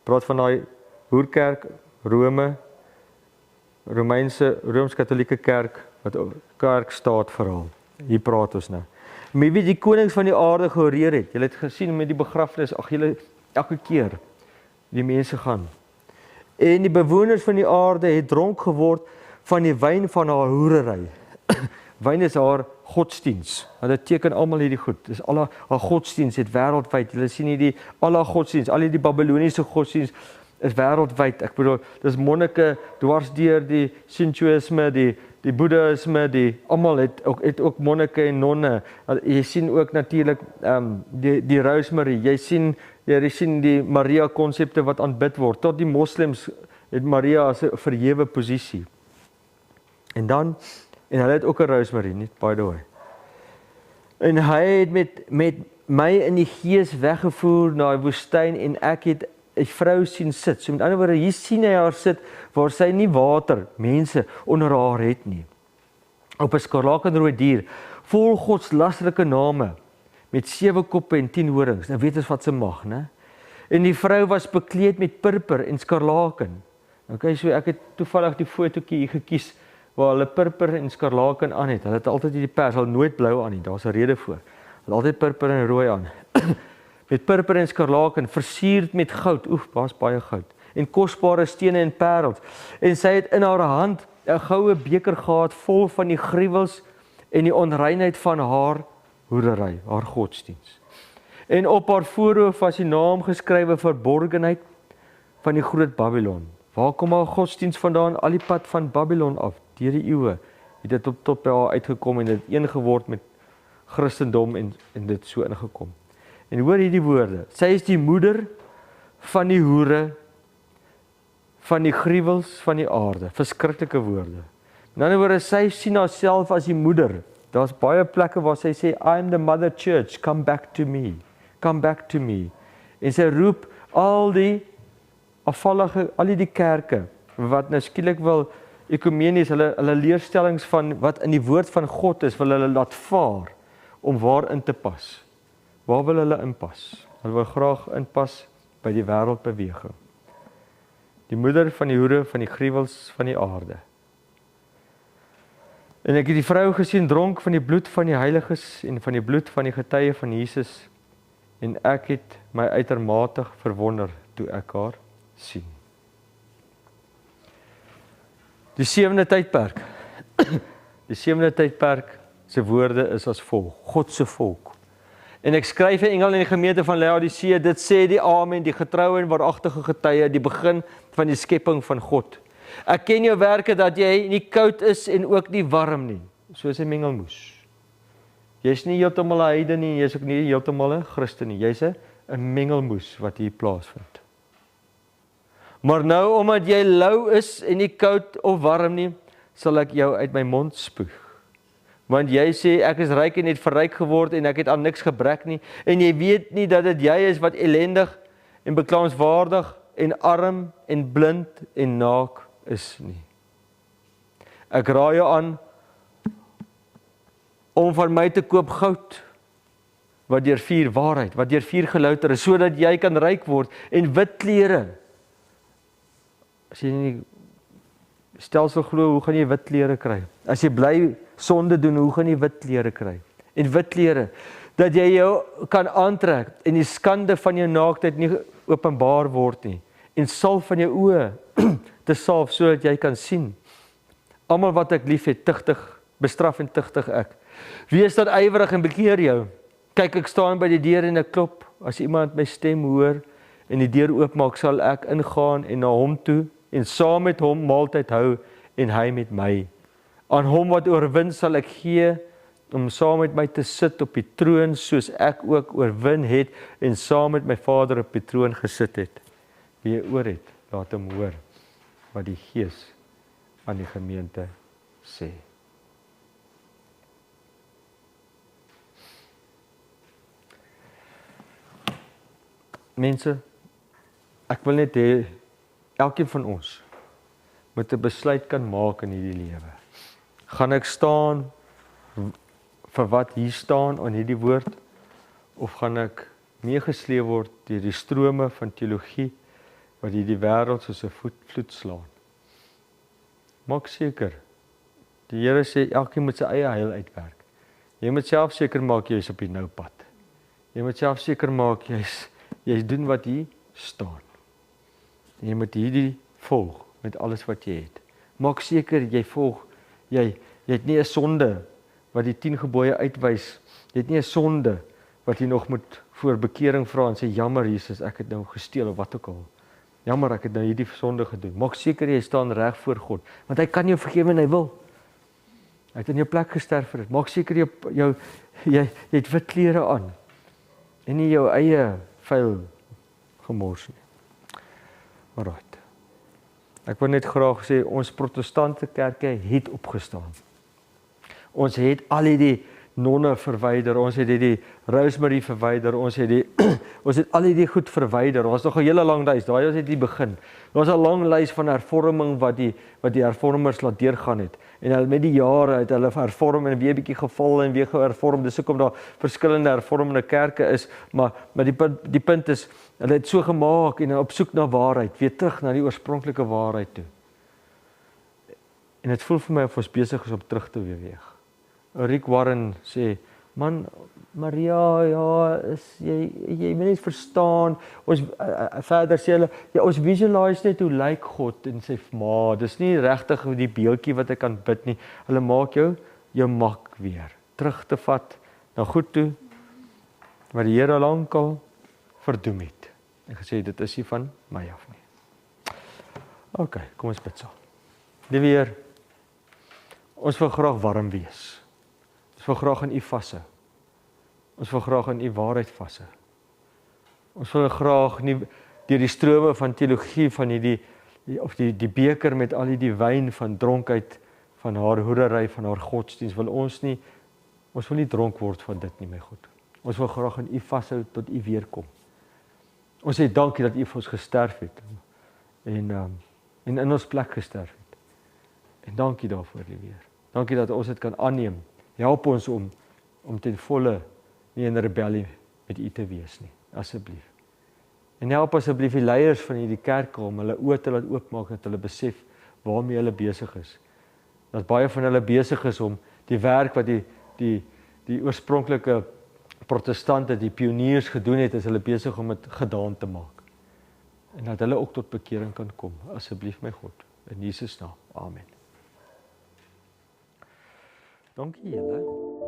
Praat van daai hoerkerk, Romeinse Rooms-Katolieke kerk wat kerkstaat verhaal. Hier praat ons nou. Met wie die konings van die aarde gehoreer het. Julle het gesien met die begrafnis, julle elke keer die mense gaan. En die bewoners van die aarde het dronk geword van die wyn van haar hoerery. Wyn is haar godsdiens. Hulle teken almal hierdie goed. Dis al haar godsdiens het wêreldwyd. Julle sien hierdie al haar godsdiens, al hierdie Babiloniese godsdiens is wêreldwyd. Ek bedoel, dis monnike dwars deur die Shintoïsme, die Boeddhisme, almal het ook monnike en nonne. Jy sien ook natuurlik die Rosemary, jy sien die Maria konsepte wat aanbid word. Tot die moslems het Maria as 'n verhewe posisie. En hulle het ook 'n Rosemary, nie, by the way. En hy het met my in die gees weggevoer na die woestyn en ek het 'n vrou sien sit. So met ander woorde, hier sien hy haar sit waar sy nie water, mense onder haar het nie. Op 'n skarlakenrooi dier, vol godslasterlike name, met 7 koppe en 10 horings. Nou weet ons wat sy mag, né? En die vrou was bekleed met purper en skarlaken. Okay, so ek het toevallig die fotootjie hier gekies waar hulle purper en skarlaken aan het. Hulle het altyd die pers, hulle nooit blou aan nie. Daar's 'n rede voor. Hulle altyd purper en rooi aan. Met purper en skarlaken, versierd met goud. Daar's baie goud. En kosbare stene en parels. En sy het in haar hand 'n goue beker gehad vol van die gruwels en die onreinheid van haar hoerery, haar godsdiens. En op haar voorhoof was die naam geskrywe verborgenheid van die groot Babylon. Waar kom haar godsdiens vandaan? Al die pad van Babylon af, deur die eeue, het dit tot by haar uitgekom en dit een geword met Christendom en dit so ingekom. En hoor hierdie woorde, sy is die moeder van die hoere, van die gruwels van die aarde, verskriklike woorde. In ander woorde, sy sien haarself as die moeder. Daar's baie plekke waar sy sê, I am the mother church, come back to me, come back to me. En sy roep al die afvallige, al die kerke, wat nou skielik wil, ekumenies, hulle leerstellings van, wat in die woord van God is, wil hulle laat vaar, om waar in te pas. Waar wil hulle inpas? Hulle wil graag inpas by die wêreldbeweging. Die moeder van die hoere, van die gruwels van die aarde. En ek het die vrou gesien dronk van die bloed van die heiliges en van die bloed van die getuie van Jesus. En ek het my uitermate verwonder toe ek haar sien. Die 7de tydperk. Die 7de tydperk se woorde is as volg: God se volk. En ek skryf vir engele in die gemeente van Laodicea, dit sê die Amen, die getroue en waaragtige getuie, die begin van die skepping van God. Ek ken jou werke dat jy nie koud is en ook nie warm nie, soos 'n mengelmoes. Jy's nie heeltemal 'n heiden nie, jy's ook nie heeltemal 'n Christen nie, jy's 'n mengelmoes wat hier plaasvind. Maar nou, omdat jy lou is en nie koud of warm nie, sal ek jou uit my mond spoeg. Want jy sê, ek is ryk en het verryk geword en ek het aan niks gebrek nie, en jy weet nie dat dit jy is wat ellendig en beklaanswaardig en arm en blind en naak is nie. Ek raai jou aan om van my te koop goud, wat deur vuur waarheid, wat deur vuur gelouter is, sodat jy kan ryk word, en wit klere. As jy nie stelsel glo, hoe gaan jy wit klere kry? As jy bly sonde doen, hoe gaan jy wit klere kry? En wit klere, dat jy jou kan aantrek en die skande van jou naaktheid nie openbaar word nie, en salf van jou oë te salf, sodat jy kan sien. Almal wat ek lief het, tugtig, bestraf en tugtig ek. Wees dan ywerig en bekeer jou. Kyk, ek staan by die deur en ek klop. As iemand my stem hoor en die deur oopmaak, sal ek ingaan en na hom toe en saam met hom maaltyd hou en hy met my. Aan hom wat oorwin sal ek gee om saam met my te sit op die troon, soos ek ook oorwin het en saam met my Vader op die troon gesit het. Wie jy oor het, laat hom hoor wat die Gees aan die gemeente sê. Mense, ek wil net hê elkeen van ons moet 'n besluit kan maak in hierdie lewe. Gaan ek staan vir wat hier staan in hierdie woord, of gaan ek meegesleep word deur die strome van teologie wat hierdie wêreld soos 'n vloed slaan? Maak seker, die Here sê elkeen moet sy eie heil uitwerk. Jy moet self seker maak jy is op die nou pad. Jy moet self seker maak jy doen wat hier staan. Jy moet hierdie volg met alles wat jy het. Maak seker jy volg, jy het nie 'n sonde wat die 10 gebooie uitwys. Jy het nie 'n sonde wat jy nog moet voor bekering vra en sê, jammer Jesus, ek het nou gesteel of wat ook al. Jammer, ek het nou hierdie sonde gedoen. Maak seker jy staan reg voor God, want hy kan jou vergewe en hy wil. Hy het in jou plek gesterf vir dit. Maak seker jy het wit klere aan en nie jou eie vuil gemors nie. Alright. Ek wil net graag sê ons protestante kerke het opgestaan. Ons het al die nonne verwyder, ons het die Rosemary verwyder, ons het al die goed verwyder. Ons nog 'n hele lang lys. Daai was net die begin. Daar's 'n lang lys van hervorming wat die hervormers laat deurgaan het. En hulle met die jare het hulle hervorm en weer 'n bietjie geval en weer gehervorm. Dis hoekom daar verskillende hervormende kerke is, maar die punt is hulle het so gemaak en op soek na waarheid, weer terug na die oorspronklike waarheid toe. En dit voel vir my of ons besig is om terug te beweeg. Rick Warren sê, man, Maria, ja, jy moet net verstaan, ons verder sê hulle, ja, ons visualize net hoe lyk God en sê, maar dis nie regtig die beeldjie wat ek kan bid nie. Hulle maak jou mak weer, terug te vat na goed toe, wat die Here lankal verdoem het. En gesê, dit is nie van my af nie. OK, kom ons bid saam. Liewe Heer, ons wil graag warm wees. Ons wil graag in U vashou. Ons wil graag in U waarheid vashou. Ons wil graag nie deur die strome van teologie van die beker met al die wyn van dronkheid, van haar hoerery, van haar godsdienst, ons wil nie dronk word van dit nie, my God. Ons wil graag in U vashou tot U weer kom. Ons sê dankie dat U vir ons gesterf het en in ons plek gesterf het. En dankie daarvoor, liewe Heer. Dankie dat ons dit kan aanneem. Help ons om ten volle nie in rebellie met U te wees nie, asseblief. En help asseblief die leiers van hierdie kerke om hulle oë te laat oopmaak, dat hulle besef waarmee hulle besig is. Dat baie van hulle besig is om die werk wat die oorspronklike protestante, die pioniers gedoen het, is hulle besig om dit gedaan te maak. En dat hulle ook tot bekering kan kom, asseblief my God, in Jesus naam, amen. Dankie julle.